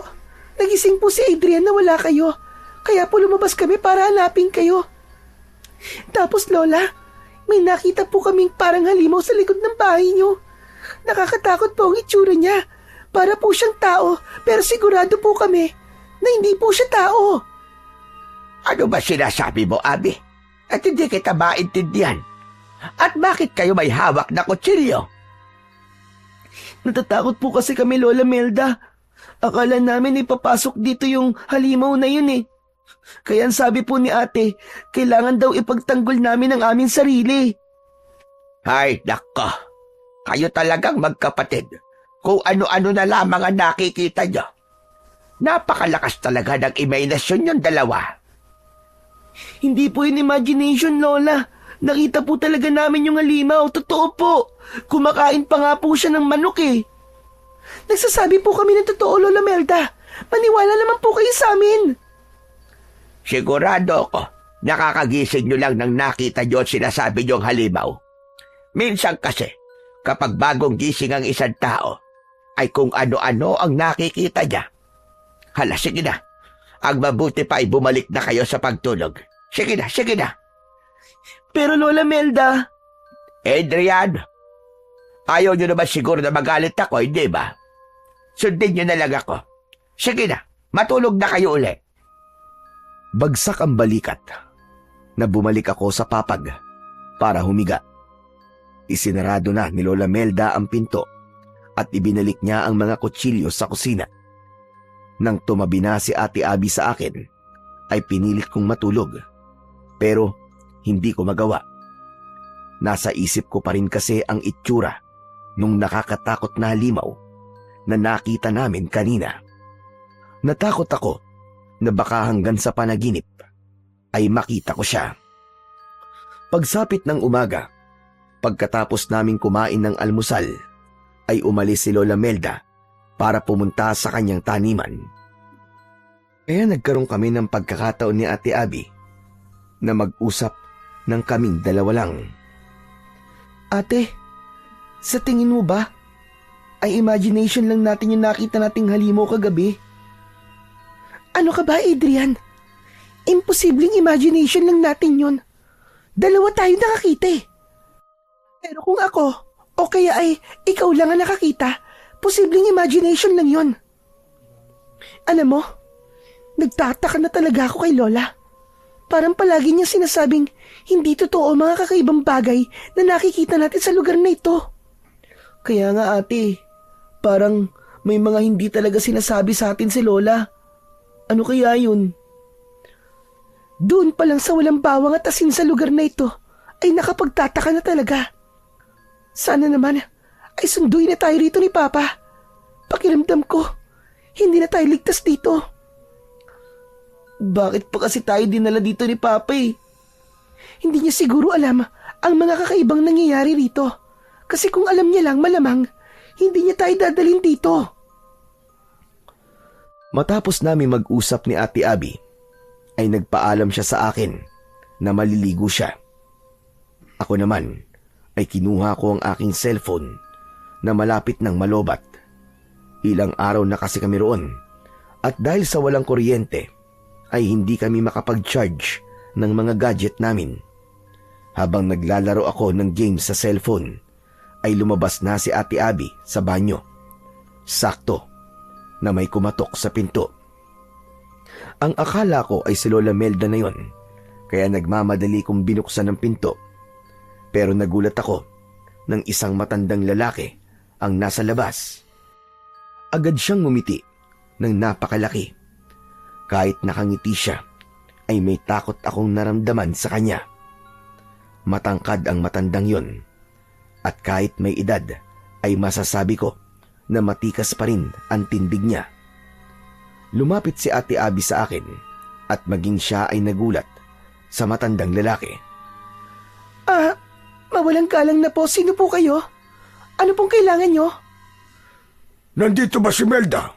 nagising po si Adrian na wala kayo. Kaya po lumabas kami para hanapin kayo. Tapos Lola, may nakita po kaming parang halimaw sa likod ng bahay niyo. Nakakatakot po ang itsura niya. Para po siyang tao, pero sigurado po kami na hindi po siya tao. Ano ba sinasabi mo, Abi? At hindi kita maintindihan. At bakit kayo may hawak na kutsilyo? Natatakot po kasi kami, Lola Melda. Akala namin ipapasok dito yung halimaw na yun eh. Kaya ang sabi po ni ate, kailangan daw ipagtanggol namin ang aming sarili. Ay, nako. Kayo talagang magkapatid. Kung ano-ano na lamang ang nakikita nyo. Napakalakas talaga ng imahinasyon yung dalawa. Hindi po yun imagination, Lola. Nakita po talaga namin yung halimaw. Totoo po. Kumakain pa nga po siya ng manok eh. Nagsasabi po kami ng totoo, Lola Melda. Maniwala naman po kayo sa amin. Sigurado ako, nakakagising nyo lang nang nakita nyo at sinasabi nyong halimaw. Minsan kasi, kapag bagong gising ang isang tao, ay kung ano-ano ang nakikita niya. Hala, sige na. Ang mabuti pa ay bumalik na kayo sa pagtulog. Sige na, sige na. Pero Lola Melda, Adrian, ayaw nyo naman siguro na magalit ako, hindi ba? Sundin nyo na lang ako. Sige na, matulog na kayo uli. Bagsak ang balikat na bumalik ako sa papag para humiga. Isinarado na ni Lola Melda ang pinto at ibinalik niya ang mga kutsilyo sa kusina. Nang tumabi na si Ate Abby sa akin, ay pinilit kong matulog. Pero hindi ko magawa. Nasa isip ko pa rin kasi ang itsura nung nakakatakot na halimaw na nakita namin kanina. Natakot ako na baka hanggang sa panaginip ay makita ko siya. Pagsapit ng umaga, pagkatapos naming kumain ng almusal, ay umalis si Lola Melda para pumunta sa kanyang taniman. Kaya nagkaroon kami ng pagkakataon ni Ate Abby na mag-usap ng kaming dalawa lang. ate, sa tingin mo ba, ay imagination lang natin yung nakita nating halimaw kagabi? Ano ka ba, Adrian? Imposibleng imagination lang natin yun. Dalawa tayo nakakita eh. Pero kung ako, o kaya ay ikaw lang ang nakakita, posibleng imagination lang yun. Alam mo, nagtataka na talaga ako kay Lola. Parang palagi niya sinasabing hindi totoo ang mga kakaibang bagay na nakikita natin sa lugar na ito. Kaya nga ate, parang may mga hindi talaga sinasabi sa atin si Lola. Ano kaya yun? Doon pa lang sa walang bawang at asin sa lugar na ito ay nakapagtataka na talaga. Sana naman ay sunduin na tayo rito ni Papa. Pakiramdam ko, hindi na tayo ligtas dito. Bakit pa kasi tayo dinala dito ni Papa eh? Hindi niya siguro alam ang mga kakaibang nangyayari rito. Kasi kung alam niya lang malamang, hindi niya tayo dadalhin dito. Matapos namin mag-usap ni Ate Abby, ay nagpaalam siya sa akin na maliligo siya. Ako naman ay kinuha ko ang aking cellphone na malapit ng malobat. Ilang araw na kasi kami roon at dahil sa walang kuryente ay hindi kami makapag-charge ng mga gadget namin. Habang naglalaro ako ng games sa cellphone, ay lumabas na si Ate Abby sa banyo. Sakto na may kumatok sa pinto. Ang akala ko ay si Lola Melda na yon, kaya nagmamadali kong binuksan ang pinto. Pero nagulat ako nang isang matandang lalaki ang nasa labas. Agad siyang ngumiti ng napakalaki. Kahit nakangiti siya, ay may takot akong naramdaman sa kanya. Matangkad ang matandang yon, at kahit may edad, ay masasabi ko na matikas pa rin ang tindig niya. Lumapit si Ate Abby sa akin at maging siya ay nagulat sa matandang lalaki. Mawalang galang na po. Sino po kayo? Ano pong kailangan nyo? Nandito ba si Melda?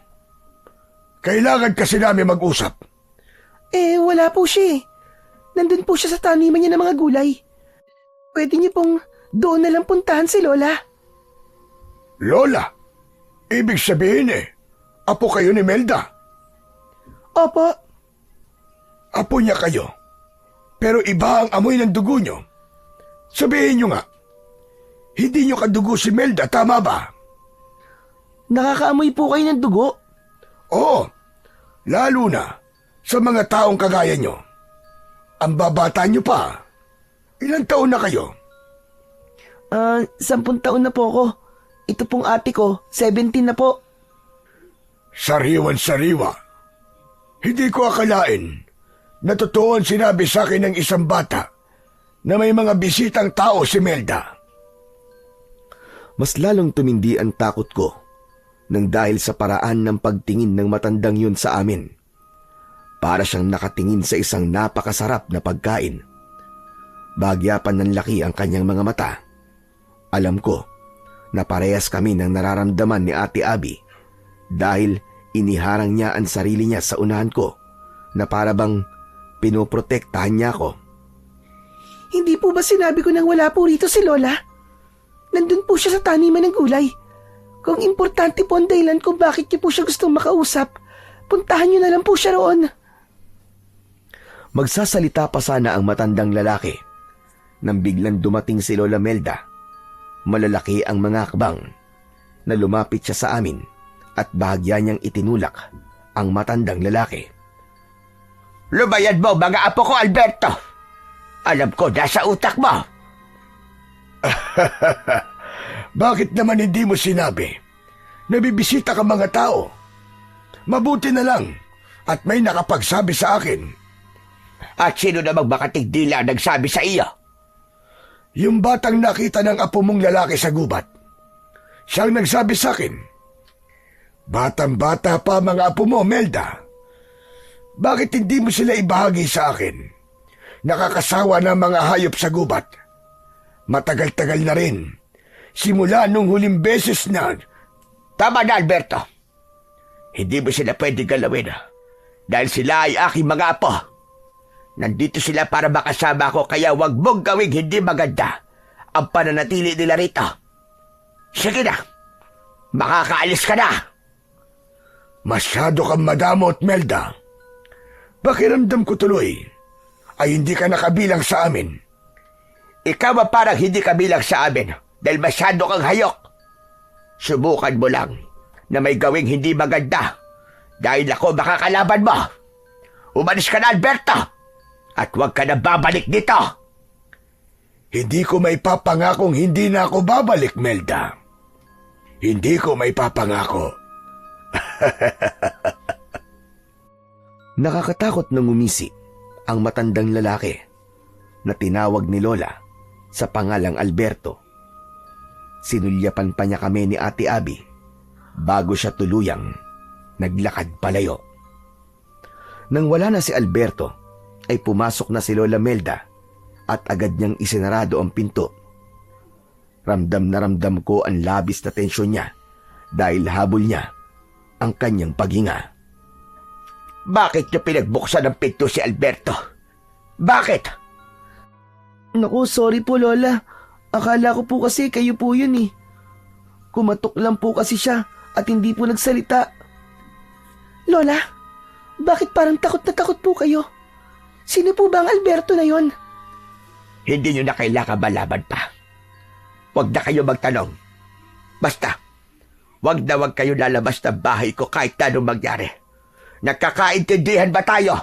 Kailangan kasi namin mag-usap. Wala po siya eh. Nandun po siya sa taniman niya ng mga gulay. Pwede niyo pong doon na lang puntahan si Lola. Lola, ibig sabihin apo kayo ni Melda. Opo. Apo niya kayo. Pero iba ang amoy ng dugo niyo. Sabihin niyo nga, hindi niyo kadugo si Melda, tama ba? Nakakaamoy po kayo ng dugo? Oo, lalo na sa mga taong kagaya niyo. Ang babata niyo pa. Ilang taon na kayo? 10 taon na po ako. Ito pong ate ko, 17 na po. Sariwan-sariwa. Hindi ko akalain na totoo ang sinabi sa akin ng isang bata na may mga bisitang tao si Melda. Mas lalong tumindi ang takot ko nang dahil sa paraan ng pagtingin ng matandang yun sa amin. Para siyang nakatingin sa isang napakasarap na pagkain. Bagyapan ng laki ang kanyang mga mata. Alam ko na parehas kami ng nararamdaman ni Ate Abby dahil iniharang niya ang sarili niya sa unahan ko na para bang pinoprotektahan niya ako. Hindi po ba sinabi ko nang wala po rito si Lola? Nandun po siya sa taniman ng gulay. Kung importante po ang dahilan kung bakit niyo po siya gustong makausap, puntahan niyo na lang po siya roon. Magsasalita pa sana ang matandang lalaki nang biglang dumating si Lola Melda. Malalaki ang mga akbang na lumapit siya sa amin at bahagya niyang itinulak ang matandang lalaki. Lumayan mo, mga apo ko, Alberto! Alam ko, nasa utak mo! Bakit naman hindi mo sinabi? Nabibisita ka mga tao. Mabuti na lang at may nakapagsabi sa akin. At sino namang makatigdila nagsabi sa iyo? Yung batang nakita ng apo mong lalaki sa gubat. Siyang nagsabi sa akin. Batang-bata pa mga apo mo, Melda. Bakit hindi mo sila ibahagi sa akin? Nakakasawa ng mga hayop sa gubat. Matagal-tagal na rin. Simula nung huling beses na... Tama na, Alberto. Hindi mo sila pwede galawin dahil sila ay aking mga apo. Nandito sila para makasama ko kaya wag mong gawing hindi maganda ang pananatili nila rito. Sige na, makakaalis ka na. Masyado kang madamot, Melda. Pakiramdam ko tuloy ay hindi ka nakabilang sa amin. Ikaw ang parang hindi kabilang sa amin dahil masyado kang hayok. Subukan mo lang na may gawing hindi maganda dahil ako makakalaban mo. Umalis ka na, Alberto, at huwag ka na babalik dito. Hindi ko may papangakong hindi na ako babalik, Melda. Hindi ko may papangako. Nakakatakot nang umisi ang matandang lalaki na tinawag ni Lola sa pangalang Alberto. Sinulyapan pa niya kami ni Ate Abby bago siya tuluyang naglakad palayo. Nang wala na si Alberto, ay pumasok na si Lola Melda at agad niyang isinarado ang pinto. Ramdam na ramdam ko ang labis na tensyon niya dahil habol niya ang kanyang paghinga. Bakit niyo pinagbuksan ng pinto si Alberto? Bakit? Naku, sorry po Lola. Akala ko po kasi kayo po yun eh. Kumatok lang po kasi siya at hindi po nagsalita. Lola, bakit parang takot na takot po kayo? Sino po ba ang Alberto na yon? Hindi niyo na kailangan malaman pa. Huwag na kayo magtanong. Basta, huwag kayo lalabas ng bahay ko kahit anong mangyari. Nagkakaintindihan ba tayo?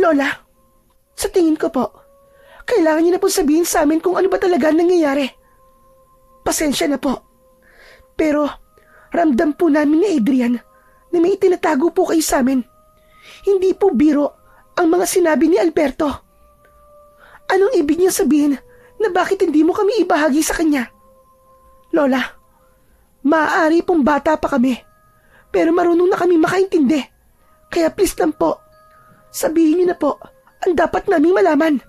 Lola, sa tingin ko po, kailangan niyo na po sabihin sa amin kung ano ba talaga ang nangyayari. Pasensya na po. Pero ramdam po namin ni Adrian na may itinatago po kayo sa amin. Hindi po biro ang mga sinabi ni Alberto. Anong ibig niya sabihin na bakit hindi mo kami ibahagi sa kanya? Lola, maaari pong bata pa kami, pero marunong na kami makaintindi. Kaya please lang po, sabihin niyo na po ang dapat naming malaman.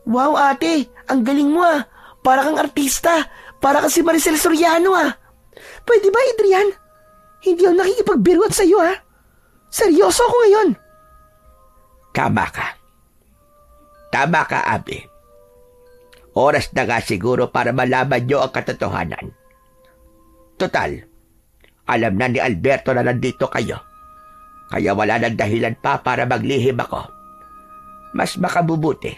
Wow ate, ang galing mo ah. Para kang artista. Para kang si Maricel Soriano ah. Pwede ba, Adrian? Hindi ako nakikipagbiruan sa iyo, ha? Seryoso ako ngayon. Tama ka. Tama ka, Abby. Oras na nga siguro para malaman niyo ang katotohanan. Total, alam na ni Alberto na nandito kayo. Kaya wala nang dahilan pa para maglihim ako. Mas makabubuti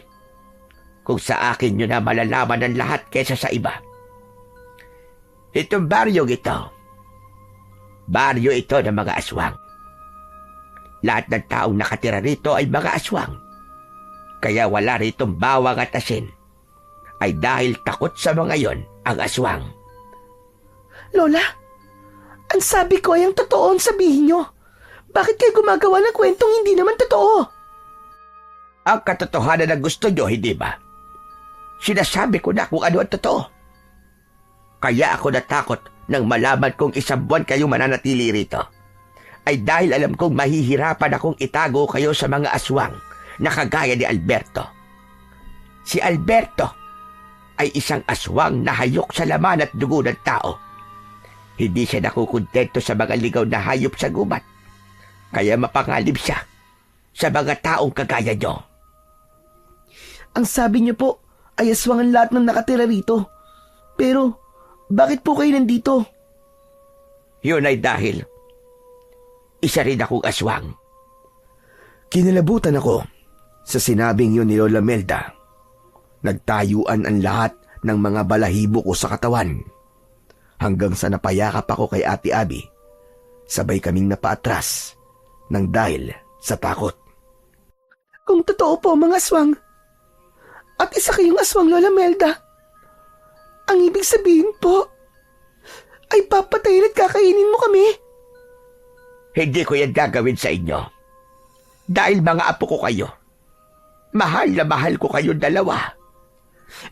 kung sa akin nyo na malalaman ang lahat kesa sa iba. Itong baryo ito ng mga aswang. Lahat ng taong nakatira rito ay mga aswang. Kaya wala ritong bawang at asin. Ay dahil takot sa mga yon ang aswang. Lola, ang sabi ko ay ang totoo ang sabihin nyo. Bakit kayo gumagawa ng kwentong hindi naman totoo? Ang katotohanan na gusto nyo, hindi ba? Sinasabi ko na kung ano ang totoo. Kaya ako natakot nang malaman kong isang buwan kayo mananatili rito. Ay dahil alam kong mahihirapan akong itago kayo sa mga aswang na kagaya ni Alberto. Si Alberto ay isang aswang na hayok sa laman at dugo ng tao. Hindi siya nakukontento sa mga ligaw na hayop sa gubat. Kaya mapangalib siya sa mga taong kagaya nyo. Ang sabi niyo po ay aswang ang lahat ng nakatira rito. Pero, bakit po kayo nandito? Yun ay dahil isa rin akong aswang. Kinalabutan ako sa sinabing yun ni Lola Melda. Nagtayuan ang lahat ng mga balahibo ko sa katawan. Hanggang sa napayakap ako kay Ate Abby, sabay kaming napaatras ng dahil sa takot. Kung totoo po mga aswang, at isa kayong aswang, Lola Melda, ang ibig sabihin po ay papatayin at kakainin mo kami. Hindi ko yan gagawin sa inyo. Dahil mga apo ko kayo. Mahal na mahal ko kayong dalawa.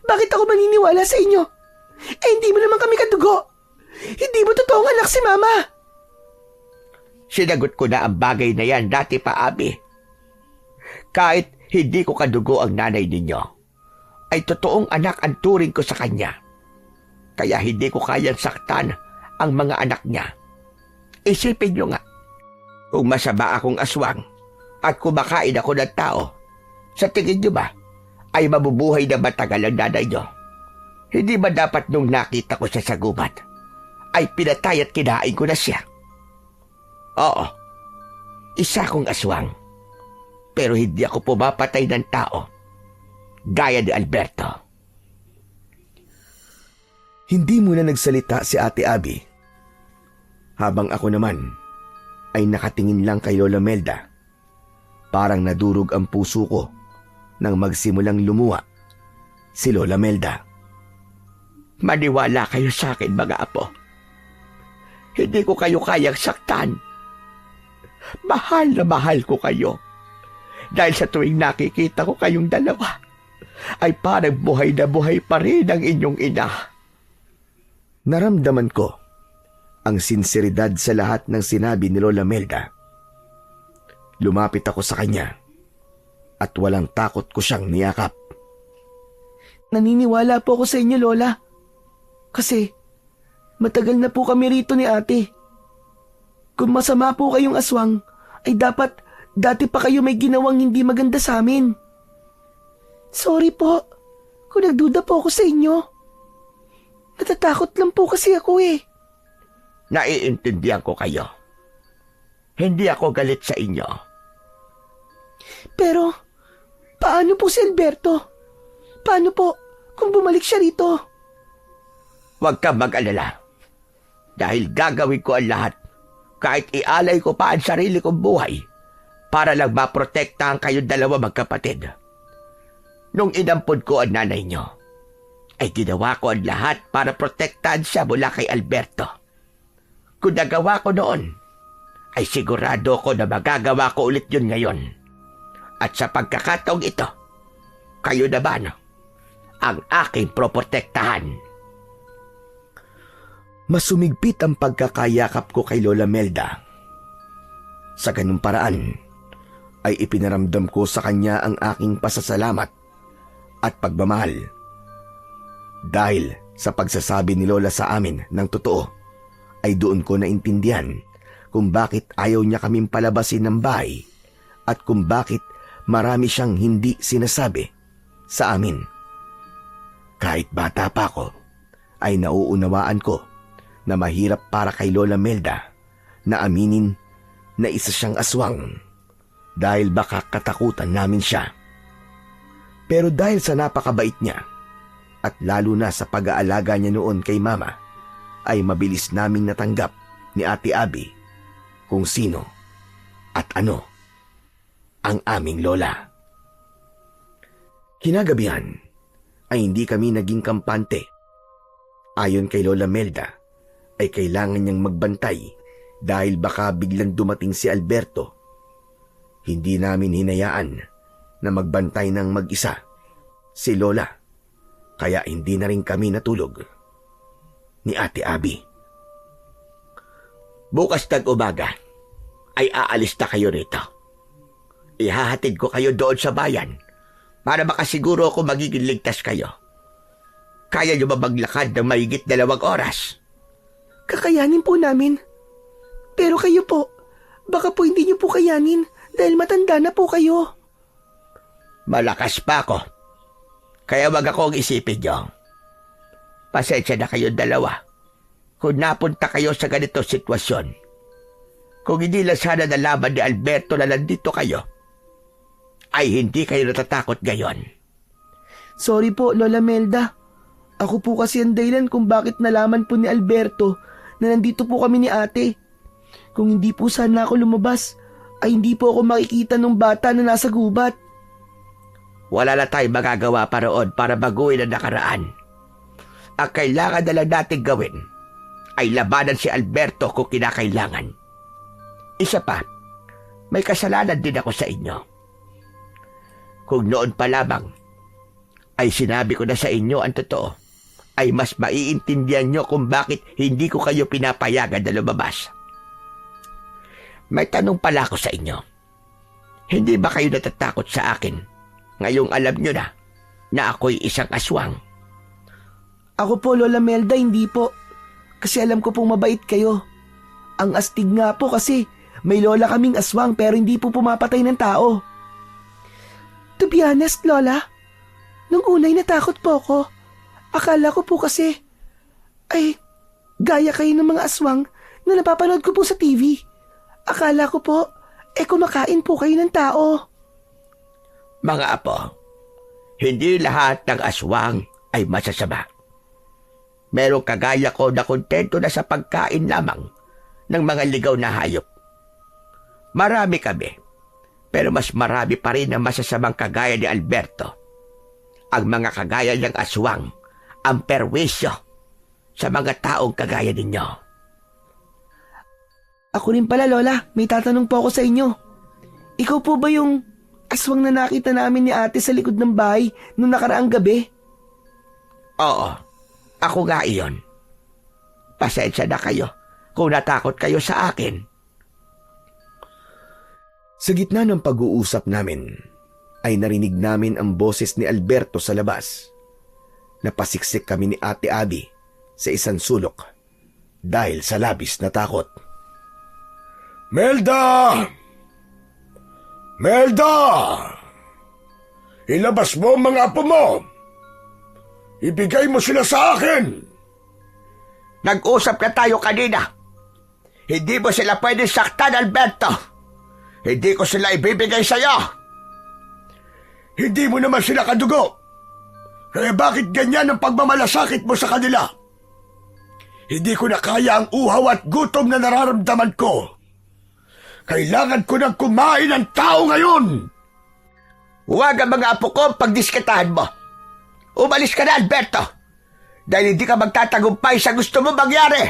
Bakit ako maniniwala sa inyo? Eh hindi mo naman kami kadugo. Hindi mo totoong anak si Mama. Sinagot ko na ang bagay na yan dati pa, Abi. Kahit hindi ko kadugo ang nanay ninyo, ay totoong anak ang turing ko sa kanya. Kaya hindi ko kayang saktan ang mga anak niya. Isipin nyo nga, kung masama akong aswang at kumakain ako ng tao, sa tingin nyo ba ay mabubuhay na matagal ang nanay nyo? Hindi ba dapat nung nakita ko siya sa gubat, ay pinatay at kinain ko na siya? Oo, isa akong aswang, pero hindi ako pumapatay ng tao, gaya ni Alberto. Hindi muna nagsalita si Ate Abby. Habang ako naman ay nakatingin lang kay Lola Melda. Parang nadurog ang puso ko nang magsimulang lumuha si Lola Melda. Maniwala kayo sa akin, mga apo. Hindi ko kayo kayang saktan. Mahal na mahal ko kayo. Dahil sa tuwing nakikita ko kayong dalawa, ay parang buhay na buhay pa rin ang inyong ina. Naramdaman ko ang sinseridad sa lahat ng sinabi ni Lola Melda. Lumapit ako sa kanya at walang takot ko siyang niyakap. Naniniwala po ako sa inyo, Lola. Kasi matagal na po kami rito ni ate. Kung masama po kayong aswang, ay dapat dati pa kayo may ginawang hindi maganda sa amin. Sorry po kung nagduda po ako sa inyo. Natatakot lang po kasi ako eh. Naiintindihan ko kayo. Hindi ako galit sa inyo. Pero, paano po si Alberto? Paano po kung bumalik siya rito? Huwag kang mag-alala. Dahil gagawin ko ang lahat, kahit ialay ko pa ang sarili kong buhay, para lang maprotektahan kayong dalawa magkapatid. Nung inampun ko ang nanay nyo, ay ginawa ko ang lahat para protektahan siya mula kay Alberto. Kung nagawa ko noon, ay sigurado ko na magagawa ko ulit yun ngayon. At sa pagkakataong ito, kayo naman ang aking proprotektahan. Masumigpit ang pagkakayakap ko kay Lola Melda. Sa ganung paraan, ay ipinaramdam ko sa kanya ang aking pasasalamat at pagmamahal. Dahil sa pagsasabi ni Lola sa amin ng totoo, ay doon ko naintindihan kung bakit ayaw niya kaming palabasin ng bahay at kung bakit marami siyang hindi sinasabi sa amin. Kahit bata pa ako, ay nauunawaan ko na mahirap para kay Lola Melda na aminin na isa siyang aswang dahil baka katakutan namin siya. Pero dahil sa napakabait niya at lalo na sa pag-aalaga niya noon kay Mama, ay mabilis naming natanggap ni Ate Abby kung sino at ano ang aming lola. Kinagabihan ay hindi kami naging kampante. Ayon kay Lola Melda, ay kailangan niyang magbantay dahil baka biglang dumating si Alberto. Hindi namin hinayaan na magbantay ng mag-isa si Lola, kaya hindi na rin kami natulog ni Ate Abby. Bukas tag-umaga ay aalis na kayo rito. Ihahatid ko kayo doon sa bayan para makasiguro ako magiging ligtas kayo. Kaya niyo ba maglakad ng mahigit 2 oras? Kakayanin po namin. Pero kayo po, baka po hindi niyo po kayanin dahil matanda na po kayo. Malakas pa ako. Kaya wag akong isipin niyo. Pasensya na kayong dalawa kung napunta kayo sa ganito sitwasyon. Kung hindi lang sana nalaman ni Alberto na nandito kayo, ay hindi kayo natatakot ngayon. Sorry po, Lola Melda. Ako po kasi ang dahilan kung bakit nalaman po ni Alberto na nandito po kami ni ate. Kung hindi po sana ako lumabas, ay hindi po ako makikita ng bata na nasa gubat. Wala na tayong magagawa pa roon para baguhin ang nakaraan. Ang kailangan na lang natin gawin ay labanan si Alberto kung kinakailangan. Isa pa, may kasalanan din ako sa inyo. Kung noon pa lamang ay sinabi ko na sa inyo ang totoo, ay mas maiintindihan nyo kung bakit hindi ko kayo pinapayagan na lumabas. May tanong pala ako sa inyo. Hindi ba kayo natatakot sa akin ngayong alam nyo na ako'y isang aswang? Ako po, Lola Melda, hindi po. Kasi alam ko pong mabait kayo. Ang astig nga po kasi may lola kaming aswang pero hindi po pumapatay ng tao. To be honest, Lola, nung unay natakot po ako. Akala ko po kasi, ay, gaya kayo ng mga aswang na napapanood ko po sa TV. Akala ko po, kumakain po kayo ng tao. Mga apo, hindi lahat ng aswang ay masasama. Merong kagaya ko na kontento na sa pagkain lamang ng mga ligaw na hayop. Marami kami, pero mas marami pa rin ang masasamang kagaya ni Alberto. Ang mga kagaya niyang aswang ang perwisyo sa mga taong kagaya ninyo. Ako rin pala, Lola, may tatanong po ako sa inyo. Ikaw po ba yung aswang na nakita namin ni ate sa likod ng bahay noong nakaraang gabi? Oo, ako nga iyon. Pasensya na kayo kung natakot kayo sa akin. Sa gitna ng pag-uusap namin, ay narinig namin ang boses ni Alberto sa labas. Napasiksik kami ni Ate Abby sa isang sulok dahil sa labis na takot. Melda! Melda! Ilabas mo ang mga apo mo! Ibigay mo sila sa akin! Nag-usap na tayo kanina. Hindi mo sila pwede saktan, Alberto. Hindi ko sila ibibigay sa'yo. Hindi mo naman sila kadugo. Kaya bakit ganyan ang pagmamalasakit mo sa kanila? Hindi ko na kaya ang uhaw at gutom na nararamdaman ko. Kailangan ko nang kumain ng tao ngayon! Huwag ang mga apo ko pagdiskatahan mo. Umalis ka na, Alberto. Dahil hindi ka magtatagumpay sa gusto mo mangyari.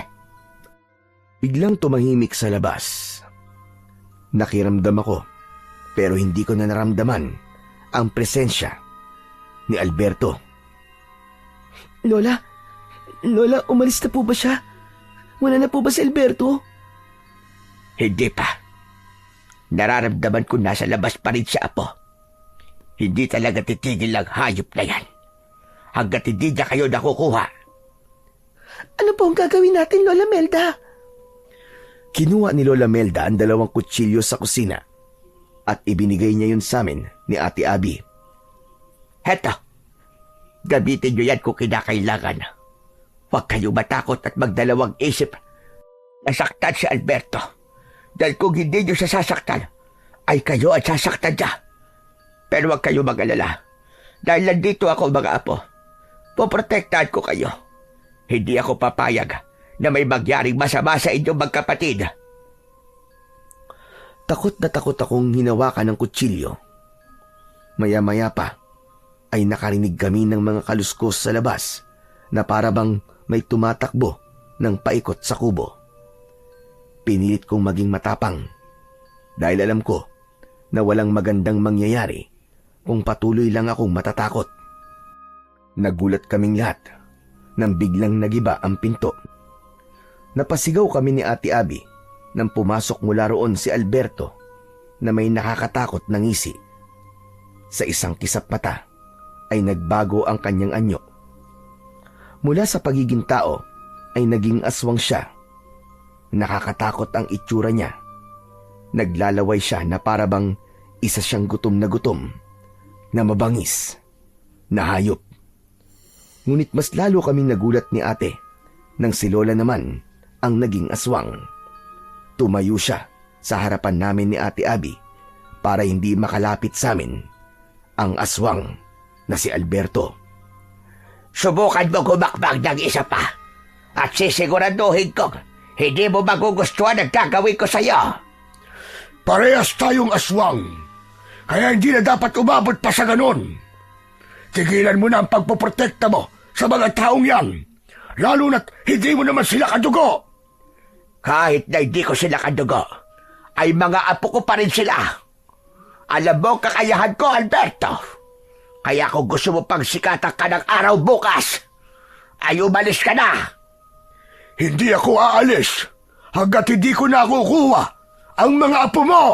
Biglang tumahimik sa labas. Nakiramdam ako, pero hindi ko na naramdaman ang presensya ni Alberto. Lola, umalis na po ba siya? Wala na po ba si Alberto? Hindi pa. Nararamdaman ko nasa labas pa rin siya, apo. Hindi talaga titigil ang hayop na yan. Hanggat hindi niya kayo nakukuha. Ano po ang gagawin natin, Lola Melda? Kinuha ni Lola Melda ang 2 kutsilyo sa kusina at ibinigay niya yun sa amin ni Ate Abby. Heto, gamitin niyo yan kung kinakailangan. Huwag kayong matakot at magdalawang isip. Nasaktan si Alberto. Dahil kung hindi niyo siya sasaktan, ay kayo at sasaktan niya. Pero huwag kayong mag-alala. Dahil nandito ako, mga apo. Poprotektahan ko kayo. Hindi ako papayag na may magyaring masama sa inyong magkapatid. Takot na takot akong hinawakan ng kutsilyo. Maya-maya pa ay nakarinig kami ng mga kaluskos sa labas na parabang may tumatakbo ng paikot sa kubo. Pinilit kong maging matapang dahil alam ko na walang magandang mangyayari kung patuloy lang akong matatakot. Nagulat kaming lahat nang biglang nagiba ang pinto. Napasigaw kami ni Ate Abby nang pumasok mula roon si Alberto na may nakakatakot na ngisi. Sa isang kisap mata ay nagbago ang kanyang anyo. Mula sa pagiging tao ay naging aswang siya. Nakakatakot ang itsura niya. Naglalaway siya na parabang isa siyang gutom na mabangis, na hayop. Ngunit mas lalo kaming nagulat ni ate nang si Lola naman ang naging aswang. Tumayo siya sa harapan namin ni Ate Abby para hindi makalapit sa amin ang aswang na si Alberto. Subukan mo gumakbang ng isa pa at sisiguraduhin kong hindi mo magugustuhan ang gagawin ko sa'yo. Parehas tayong aswang, kaya hindi na dapat umabot pa sa ganon. Tigilan mo na ang pagpoprotekta mo sa mga taong yan, lalo na't hindi mo naman sila kadugo. Kahit na hindi ko sila kadugo, ay mga apo ko pa rin sila. Alam mo kakayahan ko, Alberto. Kaya kung gusto mo pang sikatan ka ng araw bukas, ay umalis ka na. Hindi ako aalis hanggat hindi ko nakukuha ang mga apo mo.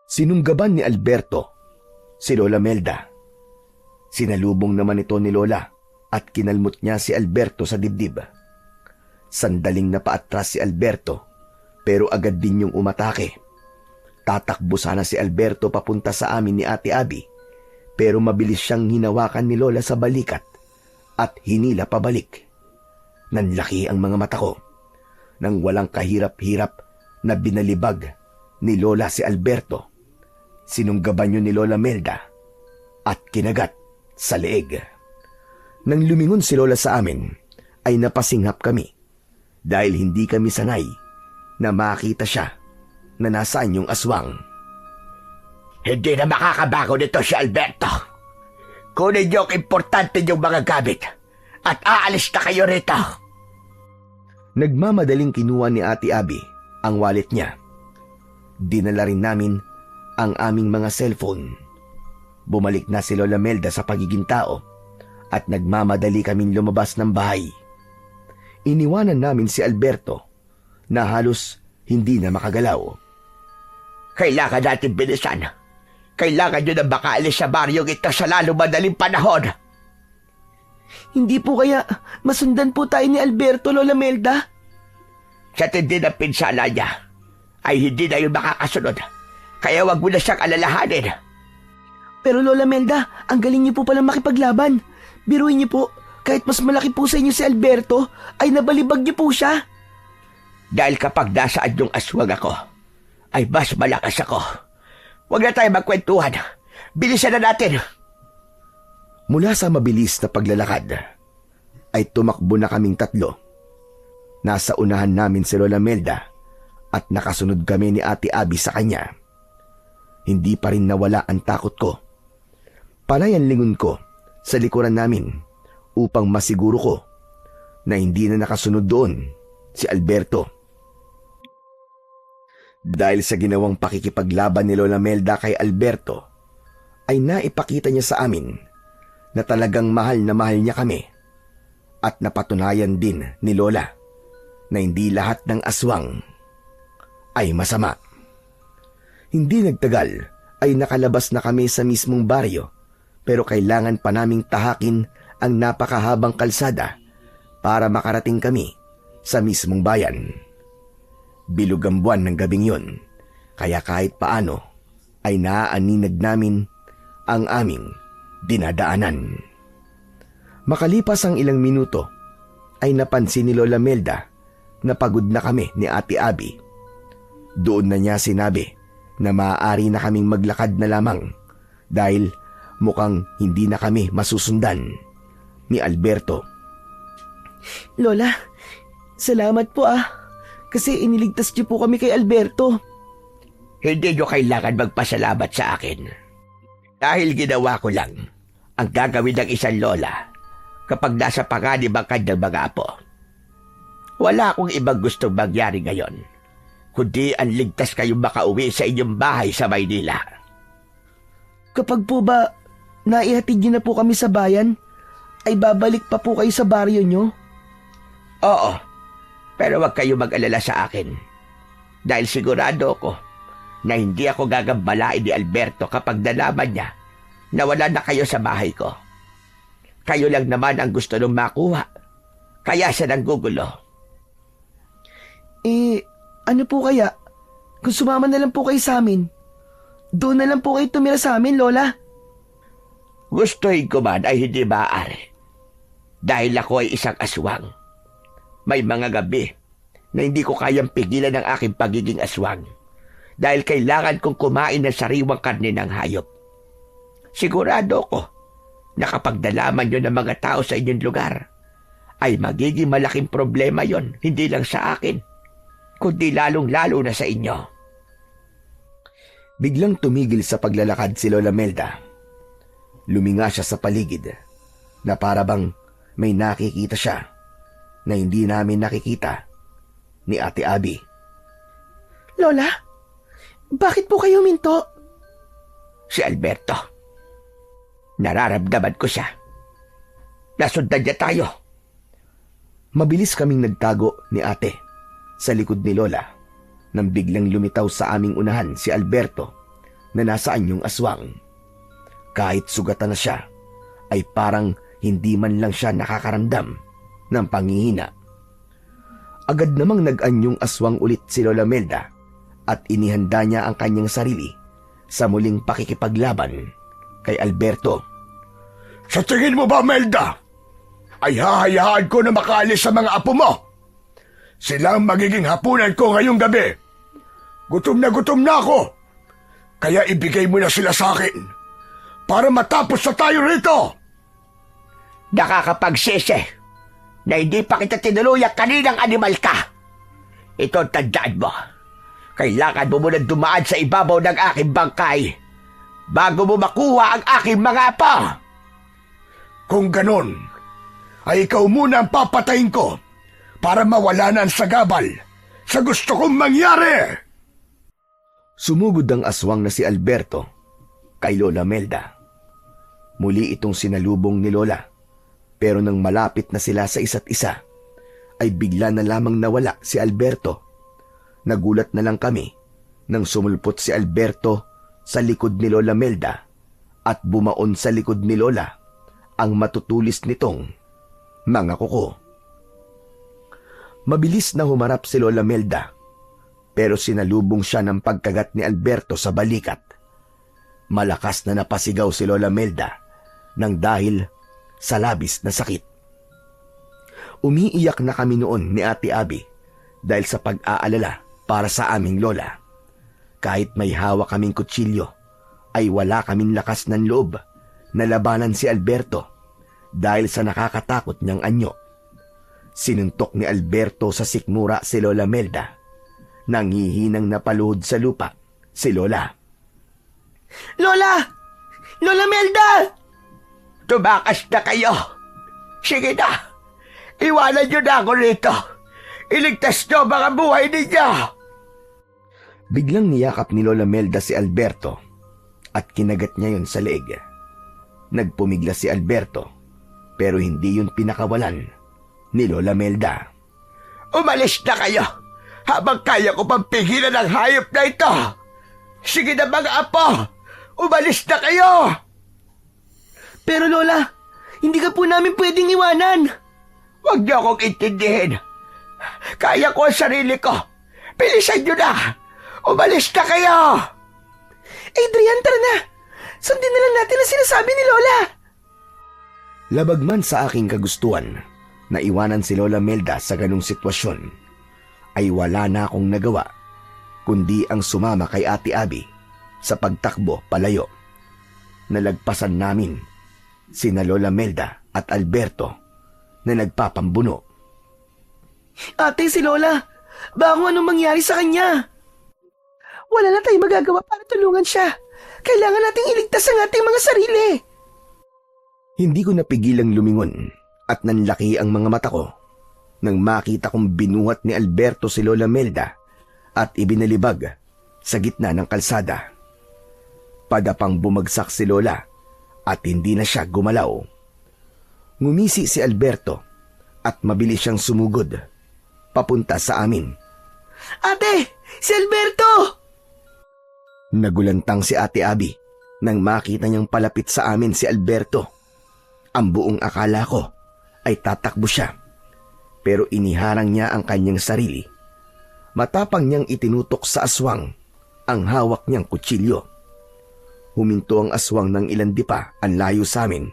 Sinunggaban ni Alberto si Lola Melda. Sinalubong naman ito ni Lola at kinalmot niya si Alberto sa dibdib. Sandaling napaatras si Alberto pero agad din yung umatake. Tatakbo sana si Alberto papunta sa amin ni Ate Abby pero mabilis siyang hinawakan ni Lola sa balikat at hinila pabalik. Nanlaki ang mga mata ko nang walang kahirap-hirap na binalibag ni Lola si Alberto. Sinunggaban yun ni Lola Melda at kinagat sa leeg. Nang lumingon si Lola sa amin ay napasinghap kami dahil hindi kami sanay na makita siya na nasaan yung aswang. Hindi na makakabago nito si Alberto. Kunin niyo ang importante niyong mga gamit at aalis na kayo rito. Nagmamadaling kinuha ni Ate Abby ang wallet niya. Dinala rin namin ang aming mga cellphone. Bumalik na si Lola Melda sa pagiging tao at nagmamadali kaming lumabas ng bahay. Iniwanan namin si Alberto na halos hindi na makagalaw. Kailangan natin bilisan. Kailangan nyo na makaalis sa baryong ito sa lalo madaling panahon. Hindi po kaya masundan po tayo ni Alberto, Lola Melda? Sa tindi ng pinsala niya, ay hindi na yung makakasunod. Kaya wag mo na siyang alalahanin. Pero Lola Melda, ang galing niyo po palang makipaglaban. Biruin niyo po, kahit mas malaki po sa inyo si Alberto, ay nabalibag niyo po siya. Dahil kapag nasaan yung aswang ako, ay mas malakas ako. Huwag na tayo magkwentuhan. Bilisan na natin. Mula sa mabilis na paglalakad, ay tumakbo na kaming tatlo. Nasa unahan namin si Lola Melda at nakasunod kami ni Ate Abby sa kanya. Hindi pa rin nawala ang takot ko. Panay ang lingon ko sa likuran namin upang masiguro ko na hindi na nakasunod doon si Alberto. Dahil sa ginawang pakikipaglaban ni Lola Melda kay Alberto, ay naipakita niya sa amin na talagang mahal na mahal niya kami at napatunayan din ni Lola na hindi lahat ng aswang ay masama. Hindi nagtagal ay nakalabas na kami sa mismong baryo pero kailangan pa naming tahakin ang napakahabang kalsada para makarating kami sa mismong bayan. Bilog ang buwan ng gabing yun, kaya kahit paano ay naaaninag namin ang aming dinadaanan. Makalipas ang ilang minuto, ay napansin ni Lola Melda na pagod na kami ni Ate Abby. Doon na niya sinabi na maaari na kaming maglakad na lamang dahil mukhang hindi na kami masusundan ni Alberto. Lola, salamat po kasi iniligtas niyo po kami kay Alberto. Hindi nyo kailangan magpasalamat sa akin. Dahil ginawa ko lang ang gagawin ng isang lola kapag nasa panganib ang kanyang mga apo. Wala akong ibang gustong mangyari ngayon, kundi ang ligtas kayong makauwi sa inyong bahay sa Maynila. Kapag po ba naihatid niyo na po kami sa bayan, ay babalik pa po kayo sa baryo niyo? Oo, pero wag kayo mag-alala sa akin. Dahil sigurado ko na hindi ako gagambalain ni Alberto kapag nalaman niya na wala na kayo sa bahay ko. Kayo lang naman ang gusto nung makuha, kaya siya nanggugulo. Ano po kaya? Kung sumama na lang po kayo sa amin, doon na lang po kayo tumira sa amin, Lola. Gustuhin ko man ay hindi maaari. Dahil ako ay isang aswang. May mga gabi na hindi ko kayang pigilan ang aking pagiging aswang dahil kailangan kong kumain ng sariwang karne ng hayop. Sigurado ko na kapag nalaman nyo ng mga tao sa inyong lugar, ay magiging malaking problema yon, hindi lang sa akin, kundi lalong-lalo na sa inyo. Biglang tumigil sa paglalakad si Lola Melda. Luminga siya sa paligid na para bang may nakikita siya na hindi namin nakikita ni Ate Abby. Lola, bakit po kayo minto? Si Alberto. Nararamdaman ko siya. Nasundan niya tayo. Mabilis kaming nagtago ni ate sa likod ni Lola nang biglang lumitaw sa aming unahan si Alberto na nasa anyong aswang. Kahit sugatan na siya, ay parang hindi man lang siya nakakaramdam ng panghihina. Agad namang nag-anyong aswang ulit si Lola Melda at inihanda niya ang kanyang sarili sa muling pakikipaglaban kay Alberto. Sa tingin mo ba, Melda, ay hahayaan ko na makaalis sa mga apo mo? Sila ang magiging hapunan ko ngayong gabi. Gutom na ako. Kaya ibigay mo na sila sa akin para matapos na tayo rito. Nakakapagsisi na hindi pa kita tinuluyan kaninang animal ka. Ito ang tandaan mo. Kailangan mo muna dumaan sa ibabaw ng aking bangkay bago mo makuha ang aking mga apo. Kung ganon, ay ikaw muna ang papatayin ko para mawala na ang sagabal sa gusto kong mangyari. Sumugod ang aswang na si Alberto kay Lola Melda. Muli itong sinalubong ni Lola, pero nang malapit na sila sa isa't isa, ay bigla na lamang nawala si Alberto. Nagulat na lang kami nang sumulpot si Alberto sa likod ni Lola Melda at bumaon sa likod ni Lola ang matutulis nitong mga kuko. Mabilis na humarap si Lola Melda, pero sinalubong siya ng pagkagat ni Alberto sa balikat. Malakas na napasigaw si Lola Melda nang dahil sa labis na sakit. Umiiyak na kami noon ni Ate Abby dahil sa pag-aalala para sa aming lola. Kahit may hawak kaming kutsilyo, ay wala kaming lakas ng loob na labanan si Alberto dahil sa nakakatakot niyang anyo. Sinuntok ni Alberto sa sikmura si Lola Melda. Nangihinang napaluhod sa lupa si Lola. Lola! Lola Melda! Tumakas na kayo. Sige na. Iwanan niyo na ako rito. Iligtas niyo ang mga buhay ninyo. Biglang niyakap ni Lola Melda si Alberto at kinagat niya yun sa leeg. Nagpumigla si Alberto pero hindi yun pinakawalan ni Lola Melda. Umalis na kayo habang kaya ko pang pigilan ang hayop na ito. Sige na mga apo. Umalis na kayo. Pero Lola, hindi ka po namin pwedeng iwanan. Huwag niyo akong intindihin. Kaya ko ang sarili ko. Bilisan niyo na. Umalis na kayo. Adrian, tara na! Sundin na lang natin ang sinasabi ni Lola! Labag man sa aking kagustuhan na iwanan si Lola Melda sa ganung sitwasyon, ay wala na akong nagawa kundi ang sumama kay Ate Abby sa pagtakbo palayo. Nalagpasan namin sina Lola Melda at Alberto na nagpapambuno. Ate, si Lola, baka anong mangyari sa kanya? Wala na tayong magagawa para tulungan siya. Kailangan nating iligtas ang ating mga sarili. Hindi ko napigilang lumingon at nanlaki ang mga mata ko nang makita kong binuhat ni Alberto si Lola Melda at ibinalibag sa gitna ng kalsada. Padapang bumagsak si Lola at hindi na siya gumalaw. Ngumisi si Alberto at mabilis siyang sumugod papunta sa amin. Ate! Si Alberto! Nagulantang si Ate Abby nang makita niyang palapit sa amin si Alberto. Ang buong akala ko ay tatakbo siya, pero iniharang niya ang kanyang sarili. Matapang niyang itinutok sa aswang ang hawak niyang kutsilyo. Huminto ang aswang ng ilan dipa ang layo sa amin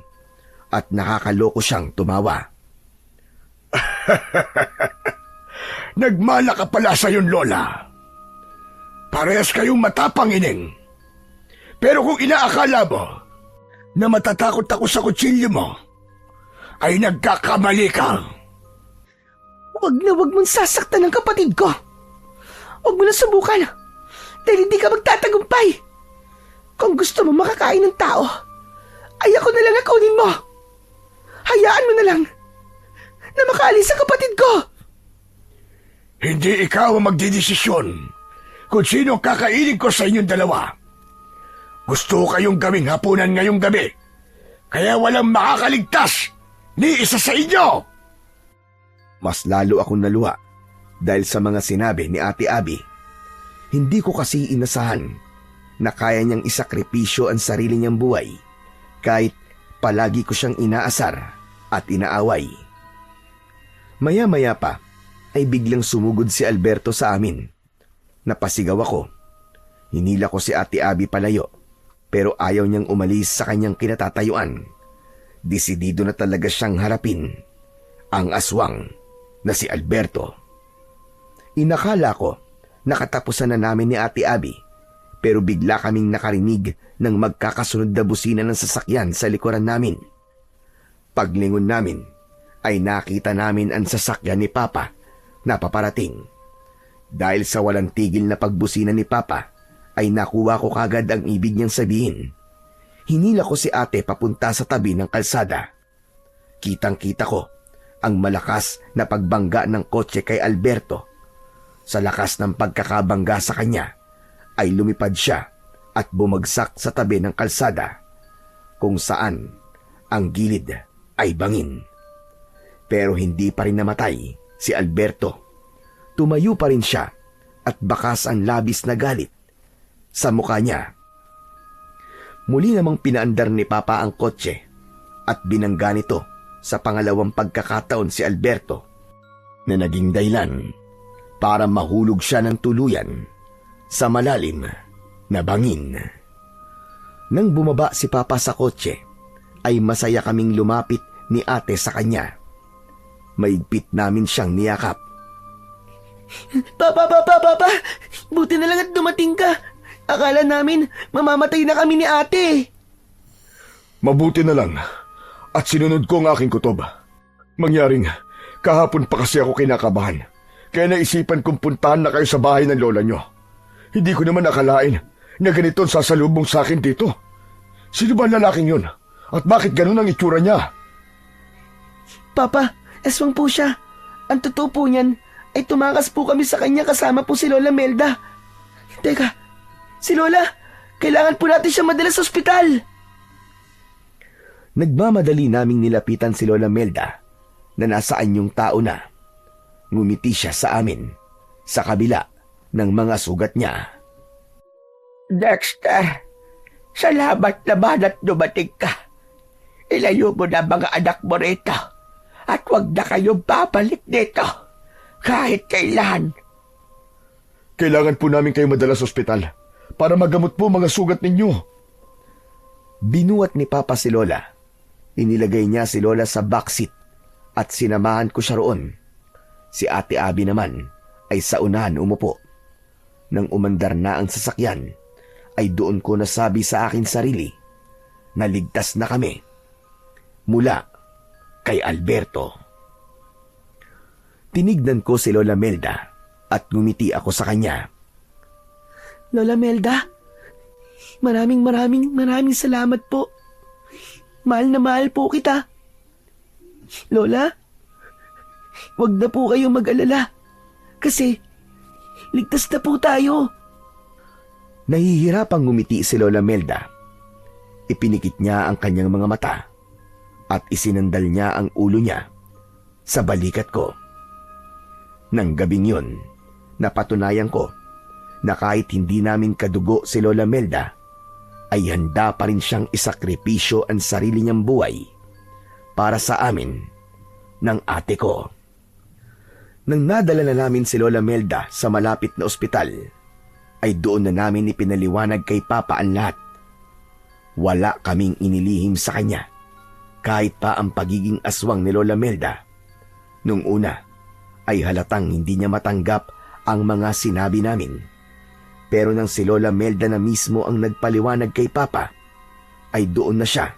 at nakakaloko siyang tumawa. Nagmala ka pala sa yun, Lola. Parehas kayong matapang, Ining. Pero kung inaakala mo na matatakot ako sa kutsilyo mo, ay nagkakamali ka. Huwag na huwag mong sasaktan ang kapatid ko. Huwag mo na subukan dahil hindi ka magtatagumpay. Kung gusto mo makakain ng tao, ay ako na lang ang kunin mo. Hayaan mo na lang na makaalis ang kapatid ko. Hindi ikaw ang magdidesisyon kung sino ang kakainin ko sa inyong dalawa. Gusto ko kayong gawing hapunan ngayong gabi, kaya walang makakaligtas ni isa sa inyo. Mas lalo akong naluha dahil sa mga sinabi ni Ate Abby. Hindi ko kasi inasahan na kaya niyang isakripisyo ang sarili niyang buhay kahit palagi ko siyang inaasar at inaaway. Maya-maya pa ay biglang sumugod si Alberto sa amin. Napasigaw ako. Hinila ko si Ate Abby palayo pero ayaw niyang umalis sa kanyang kinatatayuan. Desidido na talaga siyang harapin ang aswang na si Alberto. Inakala ko nakatapusan na namin ni Ate Abby pero bigla kaming nakarinig ng magkakasunod na busina ng sasakyan sa likuran namin. Paglingon namin ay nakita namin ang sasakyan ni Papa na paparating. Dahil sa walang tigil na pagbusina ni Papa ay nakuha ko kagad ang ibig niyang sabihin. Hinila ko si ate papunta sa tabi ng kalsada. Kitang-kita ko ang malakas na pagbangga ng kotse kay Alberto. Sa lakas ng pagkakabangga sa kanya ay lumipad siya at bumagsak sa tabi ng kalsada kung saan ang gilid ay bangin. Pero hindi pa rin namatay si Alberto. Tumayo pa rin siya at bakas ang labis na galit sa mukha niya. Muli namang pinaandar ni Papa ang kotse at binangga nito sa pangalawang pagkakataon si Alberto na naging dahilan para mahulog siya ng tuluyan sa malalim na bangin. Nang bumaba si Papa sa kotse ay masaya kaming lumapit ni ate sa kanya. Maigpit namin siyang niyakap. Papa! Buti na lang at dumating ka. Akala namin mamamatay na kami ni ate. Mabuti na lang at sinunod ko ang aking kutob. Mangyaring kahapon pa kasi ako kinakabahan. Kaya naisipan kong puntahan na kayo sa bahay ng lola nyo. Hindi ko naman akalain na ganito ang sasalubong sa akin dito. Sino ba ang lalaking yun? At bakit ganun ang itsura niya? Papa, aswang po siya. Ang totoo po niyan ay tumakas po kami sa kanya kasama po si Lola Melda. Teka, si Lola, kailangan po natin siya madala sa ospital. Nagmamadali naming nilapitan si Lola Melda na nasa anyong tao na. Ngumiti siya sa amin sa kabila ng mga sugat niya. Dexter, salamat naman at dumating ka. Ilayo mo na mga anak mo rito at huwag na kayong babalik dito kahit kailan. Kailangan po namin kayo madala sa ospital para magamot po mga sugat ninyo. Binuhat ni Papa si Lola. Inilagay niya si Lola sa backseat at sinamahan ko siya roon. Si Ate Abby naman ay sa unahan umupo. Nang umandar na ang sasakyan, ay doon ko nasabi sa akin sarili na ligtas na kami mula kay Alberto. Tinignan ko si Lola Melda at ngumiti ako sa kanya. Lola Melda, maraming salamat po. Mahal na mahal po kita. Lola, wag na po kayong mag-alala. Kasi, ligtas na po tayo. Nahihirapang ngumiti si Lola Melda. Ipinikit niya ang kanyang mga mata at isinandal niya ang ulo niya sa balikat ko. Nang gabing yun, napatunayan ko na kahit hindi namin kadugo si Lola Melda, ay handa pa rin siyang isakripisyo ang sarili niyang buhay para sa amin ng ate ko. Nang nadala na namin si Lola Melda sa malapit na ospital, ay doon na namin ipinaliwanag kay Papa ang lahat. Wala kaming inilihim sa kanya, kahit pa ang pagiging aswang ni Lola Melda. Nung una, ay halatang hindi niya matanggap ang mga sinabi namin. Pero nang si Lola Melda na mismo ang nagpaliwanag kay Papa, ay doon na siya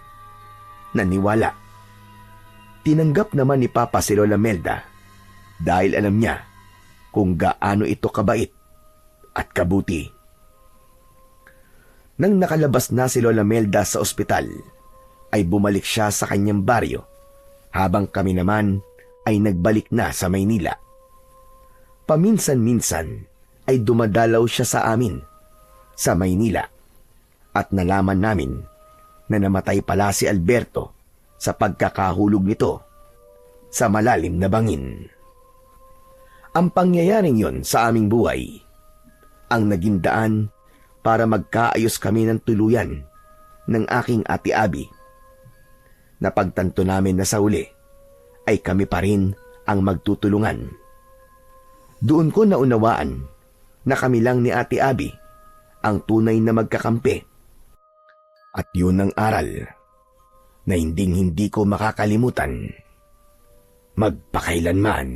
naniwala. Tinanggap naman ni Papa si Lola Melda dahil alam niya kung gaano ito kabait at kabuti. Nang nakalabas na si Lola Melda sa ospital, ay bumalik siya sa kanyang baryo, habang kami naman ay nagbalik na sa Maynila. Paminsan-minsan ay dumadalaw siya sa amin sa Maynila at nalaman namin na namatay pala si Alberto sa pagkakahulog nito sa malalim na bangin. Ang pangyayaring yon sa aming buhay ang naging daan para magkaayos kami ng tuluyan ng aking ate Abby. Napagtanto namin na sa uli ay kami pa rin ang magtutulungan. Doon ko naunawaan na kami lang ni ate Abby ang tunay na magkakampi. At yun ang aral na hindi ko makakalimutan magpakailanman.